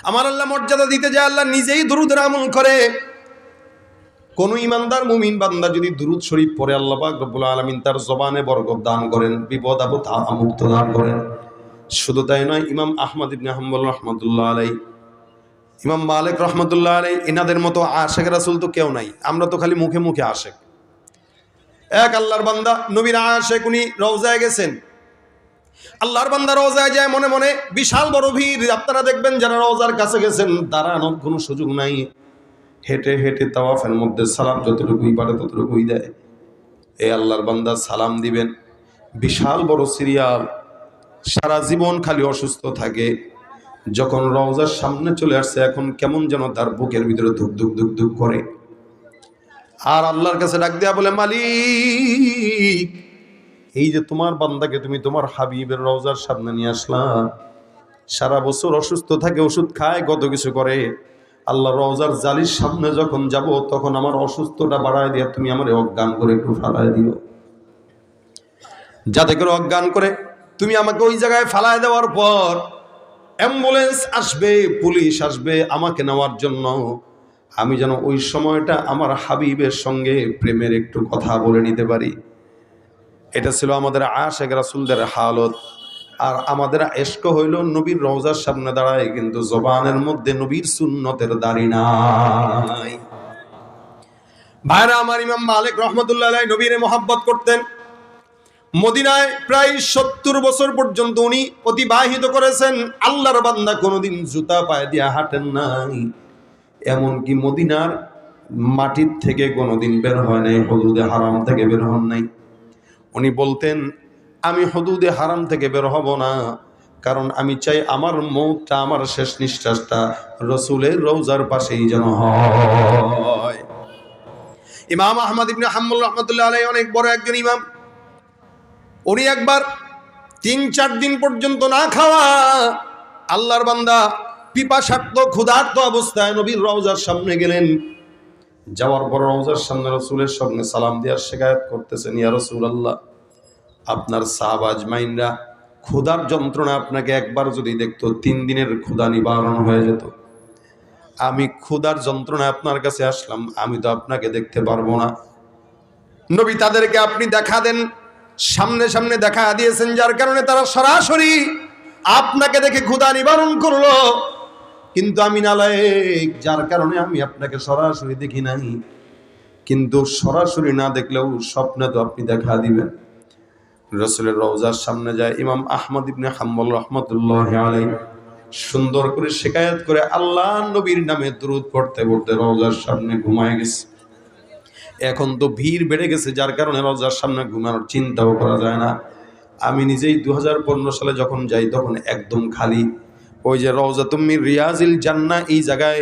Speaker 1: আমার আল্লাহ মর্যাদা দিতে যায়, আল্লাহ নিজেই দুরূদের আমল করে। কোন ইমানদার মুমিন বান্দা যদি দুরূদ শরীফ পড়ে, আল্লাহ পাক রব্বুল আলামিন তার জবানে বরকত দান করেন, বিপদ আপদ মুক্ত দান করেন। শুধু তাই নয়, ইমাম আহমদ ইবনে হাম্বল রাহমাতুল্লাহ আলাইহি, ইমাম মালিক রাহমাতুল্লাহ আলাইহি, এনাদের মতো আশিক রাসূল তো কেউ নাই। আমরা তো খালি মুখে মুখে আশিক। এক আল্লাহর বান্দা নবীর আশিক, উনি রওজায় গেছেন। আল্লাহর বান্দা রওজায় যায়, মনে মনে বিশাল বড় ভিড়। আপনারা দেখবেন যারা রওজার কাছে গেছেন, দাঁড়ানোর কোনো সুযোগ নাই। হেঁটে হেঁটে তাওয়াফের মধ্যে সালাম যতটুকুই পারে ততটুকুই দেয়। এই আল্লাহর বান্দা সালাম দিবেন, বিশাল বড় সিরিয়াল, সারা জীবন খালি অসুস্থ থাকে। যখন রওজার সামনে চলে আসছে, এখন কেমন যেন তার বুকের ভিতরে ধুক ধুক ধুক ধুক করে। আর আল্লাহর কাছে ডাক দেয়া বলে, মালিক, এই যে তোমার বান্দাকে তুমি তোমার হাবিবের রওজার সামনে নিয়ে আসলা, সারা বছর অসুস্থ থাকে, ওষুধ খায়, কত কিছু করে। আল্লাহ রওজার জালির সামনে যখন যাব, তখন আমার অসুস্থতা বাড়ায় দিয়ে তুমি আমার অজ্ঞান করে একটু ফালায় দিও। যাতে করে অজ্ঞান করে তুমি আমাকে ওই জায়গায় ফালায় দেওয়ার পর অ্যাম্বুলেন্স আসবে, পুলিশ আসবে আমাকে নেওয়ার জন্য, আমি যেন ওই সময়টা আমার হাবিবের সঙ্গে প্রেমের একটু কথা বলে নিতে পারি। এটা ছিল আমাদের আশিক রাসূলদের হালত। আর আমাদের ইশক হইল নবীর রওজার সামনে দাঁড়ায়, কিন্তু জবানের মধ্যে নবীর সুন্নতের দাড়ি নাই। ভাইরা আমার, ইমাম মালিক রাহমাতুল্লাহ আলাইহি নবীর মহব্বত করতেন। মদিনায় প্রায় 70 বছর পর্যন্ত উনি অতিবাহিত করেছেন। আল্লাহর বান্দা কোনোদিন জুতা পায়ে দিয়ে হাঁটেন নাই, এমনকি মদিনার মাটির থেকে কোনোদিন বের হয় নাই, হুদুদে হারাম থেকে বের হন নাই। উনি বলতেন, আমি হুদুদে হারাম থেকে বের হব না, কারণ আমি চাই আমার মৌতটা, আমার শেষ নিঃশ্বাসটা রাসূলের রওজার পাশেই যেন হয়। ইমাম আহমদ ইবনে হাম্বল রাহমাতুল্লাহ আলাইহি অনেক বড় একজন ইমাম। উনি একবার 3-4 দিন পর্যন্ত না খাওয়া, আল্লাহর বান্দা পিপাসার্ত ক্ষুধার্ত অবস্থায় নবীর রওজার সামনে গেলেন। যাওয়ার পর রওজার সামনে রাসূলের সামনে সালাম দেওয়ার শিকায়ত করতেছেন, ইয়া রাসূলুল্লাহ, আপনার সাহাবা আজমাইনরা ক্ষুধার যন্ত্রণা আপনাকে একবার যদি দেখতো, 3 দিনের ক্ষুধা নিবারণ হয়ে যেত। আমি ক্ষুধার যন্ত্রণা আপনার কাছে আসলাম, আমি তো আপনাকে দেখতে পারবো না। নবী তাদেরকে আপনি দেখা দেন, সামনে সামনে দেখা দিয়েছেন, যার কারণে তারা সরাসরি আপনাকে দেখে ক্ষুধা নিবারণ করলো। কিন্তু আমি নালায়েক, যার কারণে আমি আপনাকে সরাসরি দেখি নাই। কিন্তু সরাসরি না দেখলেও স্বপ্নে তো আপনি দেখা দিবেন। রাসূলের রওজার সামনে যায় ইমাম আহমদ ইবনে হাম্বল রাহমাতুল্লাহি আলাইহি, সুন্দর করে শিকায়াত করে আল্লাহ নবীর নামে দুরূদ পড়তে পড়তে রওজার সামনে ঘুমায় গেছে। এখন তো ভিড় বেড়ে গেছে, যার কারণে রওজার সামনে ঘুমানোর চিন্তাও করা যায় না। আমি নিজেই 2015 সালে যখন যাই, তখন একদম খালি। ওই যে রওজাতুম মিন রিয়াজিল জান্নাহ, এই জায়গায়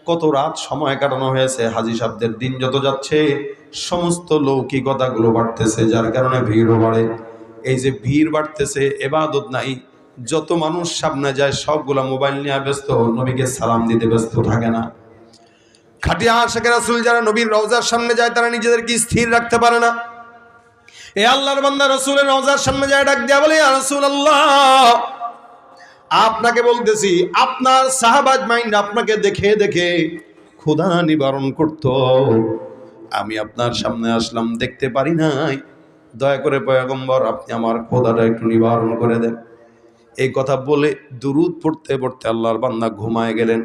Speaker 1: কত রাত সময় কাটানো হয়েছে। হাজী সাহেবদের দিন যত যাচ্ছে, সমস্ত লৌকিকতাগুলো বাড়তেছে, যার কারণে ভিড়ও বাড়ে। এই যে ভিড় বাড়তেছে, ইবাদত নাই। যত মানুষ সামনে যায়, সবগুলা মোবাইল নিয়ে ব্যস্ত, নবীকে সালাম দিতে ব্যস্ত থাকে না। খাটিয়া আশিক রাসূল যারা নবীর রওজার সামনে যায়, তারা নিজেদেরকে স্থির রাখতে পারে না। এ আল্লাহর বান্দা রাসূলের রওজার সামনে যায়, ডাক দিয়া বলে, ইয়া রাসূলুল্লাহ, আপনাকে বলতেছি, আপনার সাহাবা আজমাইন আপনাকে দেখে দেখে ক্ষুধা নিবারণ করত। আমি আপনার সামনে আসলাম, দেখতে পারি নাই। দয়া করে পয়গম্বর, আপনি আমার ক্ষুধাটা একটু নিবারণ করে দেন। এই কথা বলে দুরূদ পড়তে পড়তে আল্লাহর বান্দা ঘুমায় গেলেন।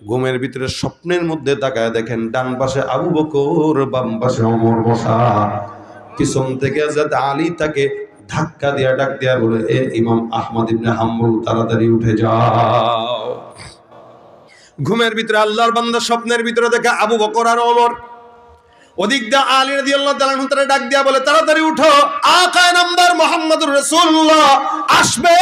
Speaker 1: ঘুমের ভিতরে স্বপ্নের মধ্যে তাকায় দেখেন, ডান পাশে আবু বকর, বাম পাশে ওমর বসা। পিছন থেকে যাতে আলী তাকে ধাক্কা দিয়া ডাক দিয়া বলে, এ ইমাম আহমদ ইবনে হাম্বল, তাড়াতাড়ি উঠে যাও। ঘুমের ভিতরে আল্লাহর বান্দা স্বপ্নের ভিতরে দেখে আবু বকর আর ওমর, ওদিক দিয়ে আলী রাদিয়াল্লাহু তাআলা আনহু তারা ডাক দিয়া বলে, তাড়াতাড়ি উঠো, আকায়ে নামদার মুহাম্মদুর রাসূলুল্লাহ আসবে।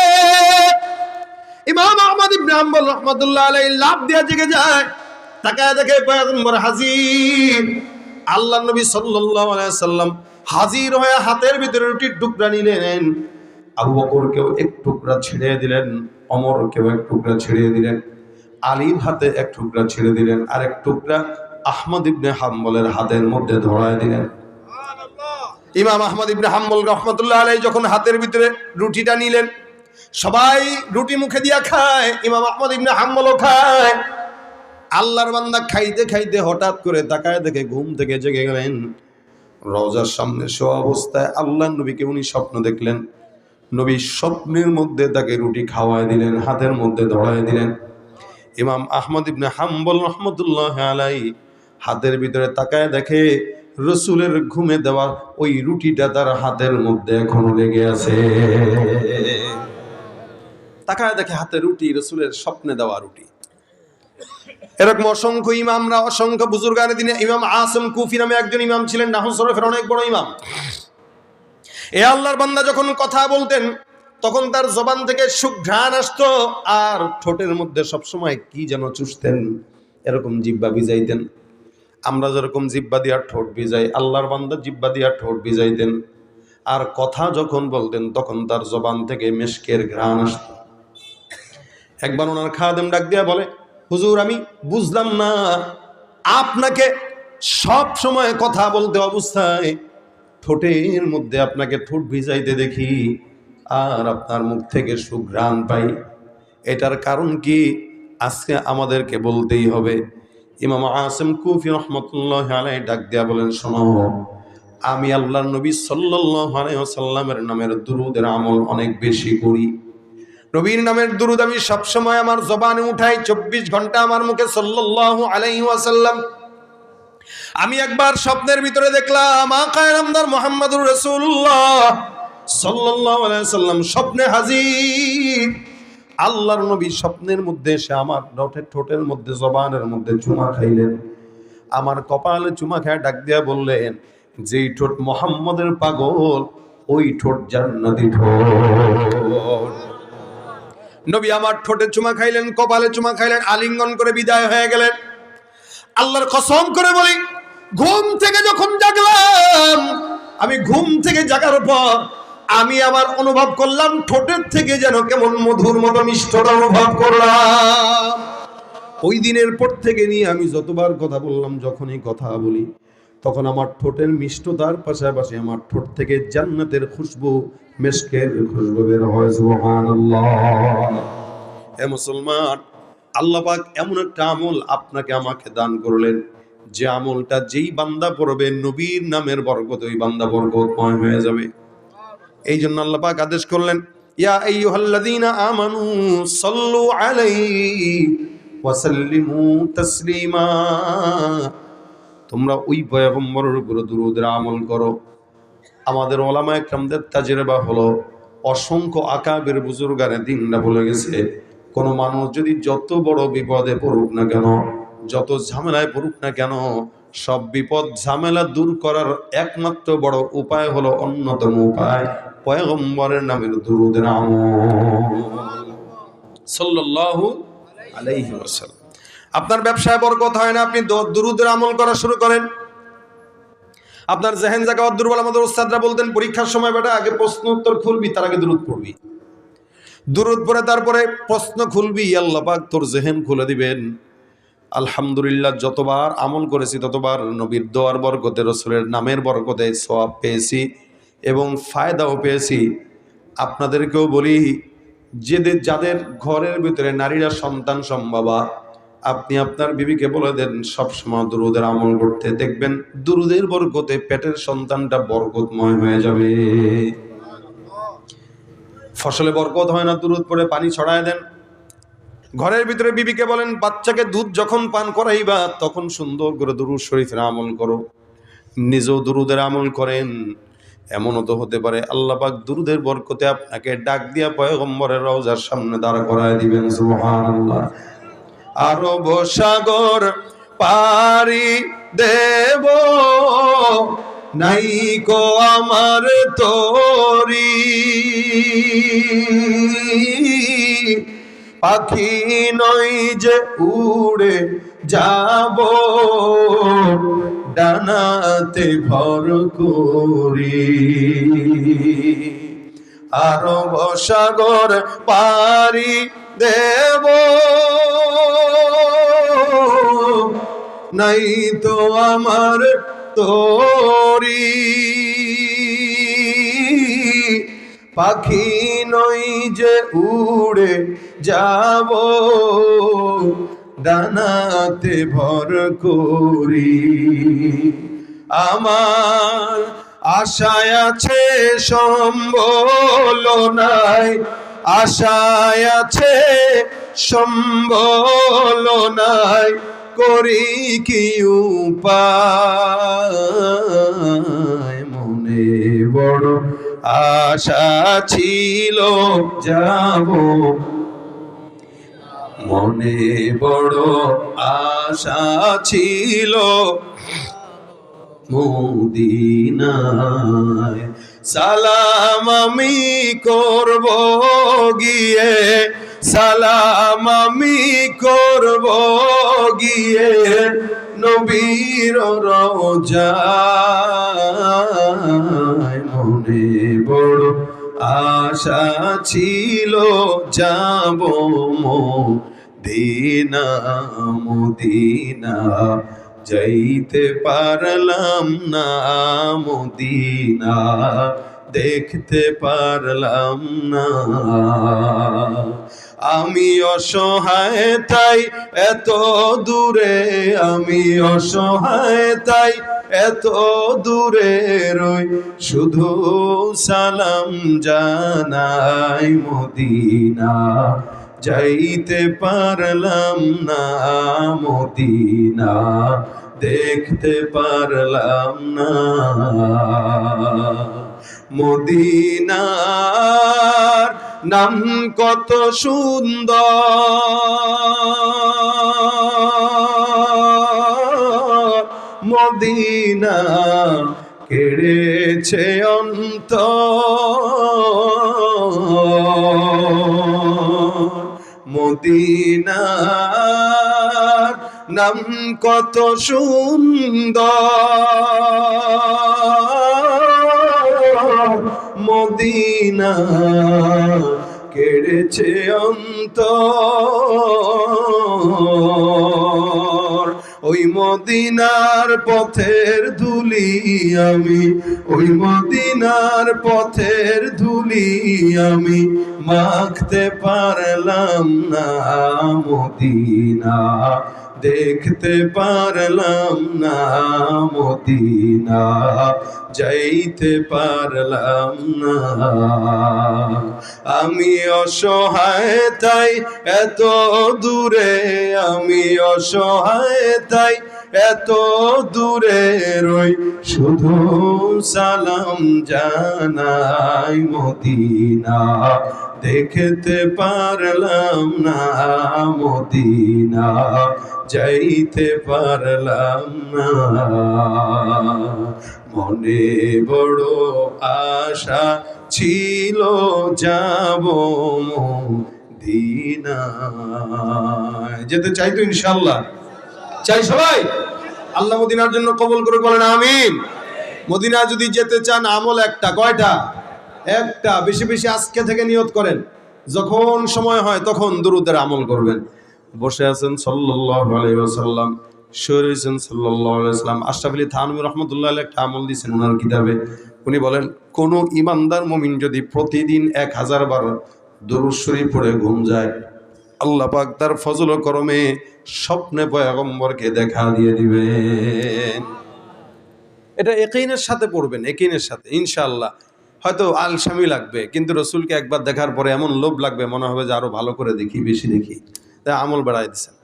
Speaker 1: ইমাম আহমদ ইবনে হাম্বল রাহমাতুল্লাহ আলাইহি লাফ দিয়া জেগে যায়, তাকায় দেখে পয়গম্বর হাজির। আল্লাহ নবী সাল্লাল্লাহু আলাইহি সাল্লাম হাজির হয়ে হাতের ভিতরে রুটির টুকরা নিলেন। আবু বকরকেও এক টুকরা ছিঁড়ে দিলেন, ওমরকেও এক টুকরা ছিঁড়ে দিলেন, আলীর হাতে এক টুকরা ছিঁড়ে দিলেন, আর এক টুকরা আহমদ ইবনে হাম্বলের হাতের মধ্যে ধরায় দিলেন। ইমাম আহমদ ইবনে হাম্বল রাহমাতুল্লাহ আলাইহি যখন হাতের ভিতরে রুটিটা নিলেন, সবাই রুটি মুখে দিয়া খায়, ইমাম আহমদ ইবনে হাম্বলও খায়। আল্লাহর বান্দা খাইতে খাইতে হঠাৎ করে তাকায় দেখে ঘুম থেকে জেগে গেলেন। রওজার সামনে শোয়া অবস্থায় আল্লাহর নবীকে উনি স্বপ্ন দেখলেন। নবী স্বপ্নের মধ্যে তাকে রুটি খাওয়ায় দিলেন, হাতের মধ্যে ধরায় দিলেন। ইমাম আহমদ ইবনে হাম্বল রাহমাতুল্লাহ আলাইহি হাতের ভিতরে তাকায় দেখে রসুলের ঘুমে দেওয়া ওই রুটিটা তার হাতের মধ্যে এখনো লেগে আছে। তাকায় দেখে হাতে রুটি, রসুলের স্বপ্নে দেওয়া রুটি। এরকম অসংখ্য ইমামরা, অসংখ্য বুজুর্গানে দিনে ইমাম আসম কুফি নামে একজন ইমাম ছিলেন, নাহু সরফের অনেক বড় ইমাম। এ আল্লাহর বান্দা যখন কথা বলতেন তখন তার জবান থেকে সুঘ্রাণ আসতো, আর ঠোঁটের মধ্যে সবসময় কি যেন চুষতেন, এরকম জিহ্বা ভিজাইতেন। আমরা যেরকম জিহ্বা দিয়া ঠোঁট ভিজাই, আল্লাহর বান্দা জিহ্বা দিয়া ঠোঁট ভিজাইতেন। আর কথা যখন বলতেন তখন তার জবান থেকে মিশকের ঘ্রাণ আসতো। একবার ওনার খাদেম ডাক দিয়া বলে, হুজুর আমি বুঝলাম না, আপনাকে সব সময় কথা বলতে অবস্থায় ঠোঁটের মধ্যে আপনাকে ঠোঁট ভিজাইতে দেখি আর আপনার মুখ থেকে সুঘ্রাণ পাই, এটার কারণ কি? আজকে আমাদেরকে বলতেই হবে। ইমাম আসিম কুফি রাহমাতুল্লাহ আলাইহি ডাক দিয়া বলেন, শোনো, আমি আল্লাহর নবী সাল্লাল্লাহু আলাইহি ওয়াসাল্লামের নামের দুরূদের আমল অনেক বেশি করি। নবীর নামের দুরূদ আমি সব সময় আমার জবানে উঠাই, 24 ঘন্টা আমার মুখে সাল্লাল্লাহু আলাইহি ওয়াসাল্লাম। আমি একবার স্বপ্নের ভিতরে দেখলাম আকায়ে নামদার মুহাম্মদুর রাসূলুল্লাহ সাল্লাল্লাহু আলাইহি ওয়াসাল্লাম স্বপ্নে হাজির। আল্লাহর নবী স্বপ্নের মধ্যে এসে আমার ঠোঁটের মধ্যে, জবানের মধ্যে চুমা খাইলেন। আমার কপালে চুমা খায় ডাক দিয়া বললেন, যেই ঠোঁট মুহাম্মদের পাগল ওই ঠোঁট জান্নাতি ঠোঁট। নবী আমার ঠোঁটে চুমা খাইলেন, কপালে চুমা খাইলেন, আলিঙ্গন করে বিদায় হয়ে গেলেন। আল্লাহর কসম করে বলি, ঘুম থেকে যখন জাগলাম, আমি ঘুম থেকে জাগার পর আমি আমার অনুভব করলাম ঠোঁটের থেকে যেন কেমন মধুর মতো মিষ্টতা অনুভব করলাম। ওই দিনের পর থেকে নিয়ে আমি যতবার কথা বললাম, যখনই কথা বলি তখন আমার ঠোঁটের মিষ্টতার পাশাপাশি আমার ঠোঁট থেকে জান্নাতের খুশবু, মিশকের খুশবু বের হয়। সুবহানাল্লাহ। হে মুসলমান, আল্লাহ পাক এমন একটা আমল আপনাকে আমাকে দান করলেন, যে আমলটা যেই বান্দা পড়বে নবীর নামের বরকত ওই বান্দা বরকতময় হয়ে যাবে। এই জন্য আল্লাহ পাক আদেশ করলেন, ইয়া আইয়ুহাল্লাযীনা আমানু সাল্লু আলাইহি ওয়া সাল্লিমু তাসলিমা। তোমরা ওই পয়গম্বরের উপর দুরূদের আমল করো। আমাদের ওলামায়ে কেরামদের তাজরিবা হলো, অসংখ্য আকাবের বুজুর্গানে দিনটা বলে গেছে, কোন মানুষ যদি যত বড় বিপদে পড়ুক না কেন, যত ঝামেলায় পড়ুক না কেন, সব বিপদ ঝামেলা দূর করার একমাত্র বড় উপায় হলো, অন্যতম উপায় পয়গম্বরের নামের দুরূদের আমল সাল্লাল্লাহু আলাইহি ওয়াসাল্লাম। আপনার ব্যবসায় বরকত হয় না, আপনি দুরূদের আমল করা শুরু করেন। আপনার জেহেন জায়গা দুর্বল। আমাদের ওস্তাদরা বলতেন, পরীক্ষার সময় বেটা আগে প্রশ্ন উত্তর খুলবি, তার আগে দুরূদ পড়বি, দুরূদ পড়ে তারপরে প্রশ্ন খুলবি, আল্লাহ পাক তোর জেহেন খুলে দিবেন। আলহামদুলিল্লাহ, যতবার আমল করেছি ততবার নবীর দোয়ার বরকতে, রসুলের নামের বরকতে সওয়াব পেয়েছি এবং ফায়দাও পেয়েছি। আপনাদেরকেও বলি, যাদের ঘরের ভিতরে নারীরা সন্তান সম্ভবা, আপনি আপনার বিবিকে বলে দেন সবসময় দুরূদের আমল করতে, দেখবেন দুরূদের বরকতে পেটের সন্তানটা বরকতময় হয়ে যাবে। ফসলে বরকত হয় না, দুরূদ পড়ে পানি ছড়ায় দেন। ঘরের ভিতরে বিবিকে বলেন, বাচ্চাকে দুধ যখন পান করাইবা তখন সুন্দর করে দুরূদ শরীফের আমল করো, নিজেও দুরূদের আমল করেন। এমনও তো হতে পারে আল্লাহ পাক দুরূদের বরকতে আপনাকে ডাক দিয়া পয়গম্বরের রওজার সামনে দাঁড় করায় দিবেন। সুবহানাল্লাহ। আরব সাগর পারি দেব, নাইকো আমার তোরি, পাখি নই যে উড়ে যাব, ডানাতে ভর করি। আরব সাগর পারি দেব, নাই তো আমার তোরি। পাখি নই যে উড়ে যাব, ডানাতে ভর করি। আমার আশায় আছে সম্বল নাই, আশায় আছে সম্বল নাই, করি কি উপায়। মনে বড় আশা ছিল যাব, মনে বড় আশা ছিল মদিনায়। সালাম আমি করব গিয়ে, সালাম আমি করব গিয়ে নবীর রওজায়। মনে বড় আশা ছিল যাব মদিনা, মদিনা যাইতে পারলাম না, মদিনা দেখতে পারলাম না। আমি অসহায় তাই এত দূরে, আমি অসহায় তাই এত দূরে রই, শুধু সালাম জানাই মদিনা যাইতে পারলাম না, মদিনা দেখতে পারলাম না। মদিনার নাম কত সুন্দর, মদিনা কেড়েছে অন্তর। মদিনার নাম কত সুন্দর, মদিনা কেড়েছে অন্তর। ওই মদিনার পথের ধুলি আমি, ওই মদিনার পথের ধুলি আমি মাখতে পারলাম না, মদিনা দেখতে পারলাম না, মদিনা যাইতে পারলাম না। আমি অসহায় তাই এত দূরে, আমি অসহায় তাই এত দূরে রই, শুধু সালাম জানাই মদিনা দেখতে পারলাম না, মদিনা যাইতে পারলাম না। মনে বড় আশা ছিল যাব মদিনায়। যেতে চাই তো ইনশাআল্লাহ, চাই সবাই। আল্লাহ মদিনার জন্য কবুল করে বলেন আমিন। মদিনা যদি যেতে চান আমল একটা, কয়টা? একটা। বেশি বেশি আজকে থেকে নিয়ত করেন, যখন সময় হয় তখন দুরূদের আমল করবেন। বসে আছেন সাল্লাল্লাহু আলাইহি ওয়াসাল্লাম, শুয়ে রয়েছেন সাল্লাল্লাহু আলাইহি ওয়াসাল্লাম। আশরাফ আলী থানভী রাহমাতুল্লাহ আলাইহি একটা আমল দিয়েছেন ওনার কিতাবে। উনি বলেন, কোন ইমানদার মুমিন যদি প্রতিদিন 1000 বার দুরূদ শরীফ পড়ে ঘুম যায়, আল্লাহ পাক তার ফজল ও করমে স্বপ্নে পয়গম্বরকে দেখা দিয়ে দিবেন। এটা ইয়াকিনের সাথে পড়বেন, ইয়াকিনের সাথে ইনশাআল্লাহ। হয়তো আলসামি লাগবে, কিন্তু রসুলকে একবার দেখার পরে এমন লোভ লাগবে, মনে হবে যে আরো ভালো করে দেখি, বেশি দেখি। তাই আমল বাড়াই দিচ্ছেন।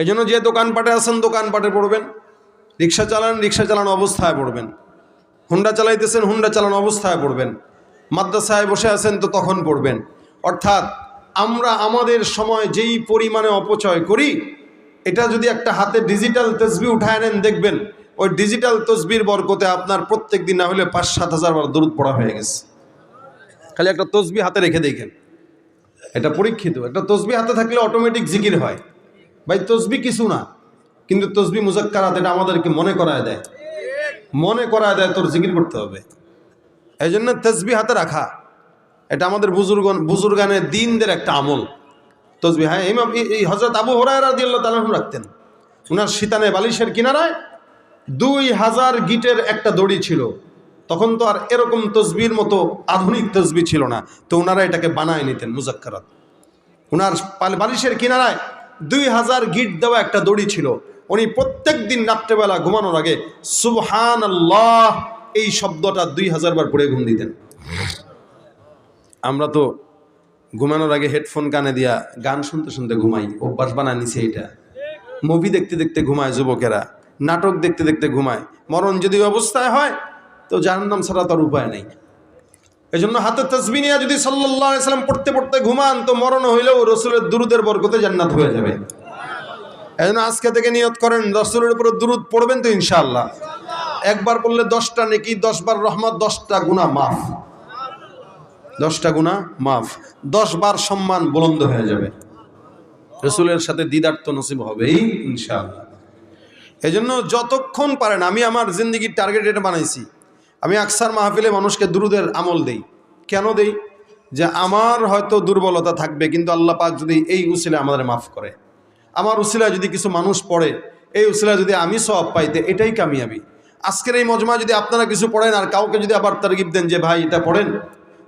Speaker 1: এই জন্য যে দোকানপাটে আছেন দোকানপাটে পড়বেন, রিক্সা চালান রিক্সা চালানো অবস্থায় পড়বেন, হুন্ডা চালাইতেছেন হুন্ডা চালানো অবস্থায় পড়বেন, মাদ্রাসায় বসে আছেন তো তখন পড়বেন। অর্থাৎ আমরা আমাদের সময় যেই পরিমাণে অপচয় করি, এটা যদি একটা হাতে ডিজিটাল তসবিহ উঠায় নেন, দেখবেন ওই ডিজিটাল তসবির বরকতে আপনার প্রত্যেক দিন না হলে 5-7 হাজার বার দরুদ পড়া হয়ে গেছে। খালি একটা তসবিহ হাতে রেখে দেখেন, এটা পরীক্ষিত। একটা তসবিহ হাতে থাকলে অটোমেটিক জিকির হয়। ভাই তসবিহ কিছু না, কিন্তু তসবিহ মুজাক্কারাত এটা আমাদেরকে মনে করায় দেয়, তোর জিকির করতে হবে। এই জন্য তসবিহ হাতে রাখা এটা আমাদের বুজুর্গানের দিনদের একটা আমল। তসবিহ, হ্যাঁ, এই হযরত আবু হুরায়রা রাদিয়াল্লাহু তাআলা রাখতেন। উনার শীতানে বালিশের কিনারায় 2000 গিটের একটা দড়ি ছিল। তখন তো আর এরকম তসবির মতো আধুনিক তসবিহ ছিল না, তো ওনারা এটাকে বানায় নিতেন মুজাক্কারাত। ওনার বালিশের কিনারায় 2000 গিট দেওয়া একটা দড়ি ছিল। উনি প্রত্যেক দিন রাত্রেবেলা ঘুমানোর আগে সুবহানাল্লাহ এই শব্দটা 2000 বার পড়ে ঘুম দিতেন। আমরা তো ঘুমানোর আগে হেডফোন কানে দিয়া গান শুনতে শুনতে ঘুমাই, অভ্যাস বানায় নিছে এটা। মুভি দেখতে দেখতে ঘুমায় যুবকেরা, নাটক দেখতে দেখতে ঘুমায়। মরণ যদি অবস্থায় হয় তো জাহান্নাম ছাড়া তার উপায় নেই। এই জন্য হাতে তাসবিহ নিয়ে যদি সাল্লাল্লাহু আলাইহি সাল্লাম পড়তে পড়তে ঘুমান তো মরণ হইলেও রসুলের দুরুদের বরকতে জান্নাত হয়ে যাবে। এই জন্য আজকে থেকে নিয়ত করেন রসুলের উপরে দুরুদ পড়বেন তো ইনশাআল্লাহ। একবার পড়লে 10টা নেকি, 10 বার রহমত, 10টা গুনাহ মাফ, 10টা গুনাহ মাফ, 10 বার সম্মান বুলন্দ হয়ে যাবে। রসুলের সাথে দিদার তো নসিব হবেই ইনশাআল্লাহ। এই জন্য যতক্ষণ পারেন, আমি আমার জিন্দগির টার্গেট এটা বানাইছি, আমি আকসার মাহফিলে মানুষকে দুরুদের আমল দেই। কেন দেই? যে আমার হয়তো দুর্বলতা থাকবে, কিন্তু আল্লাহ পাক যদি এই উসিলা আমাদের মাফ করে, আমার উসিলা যদি কিছু মানুষ পড়ে, এই উসিলা যদি আমি সওয়াব পাইতে, এটাই কামিয়াবি। আজকের এই মজমা যদি আপনারা কিছু পড়েন আর কাউকে যদি আবার তারগিব দেন যে ভাই এটা পড়েন,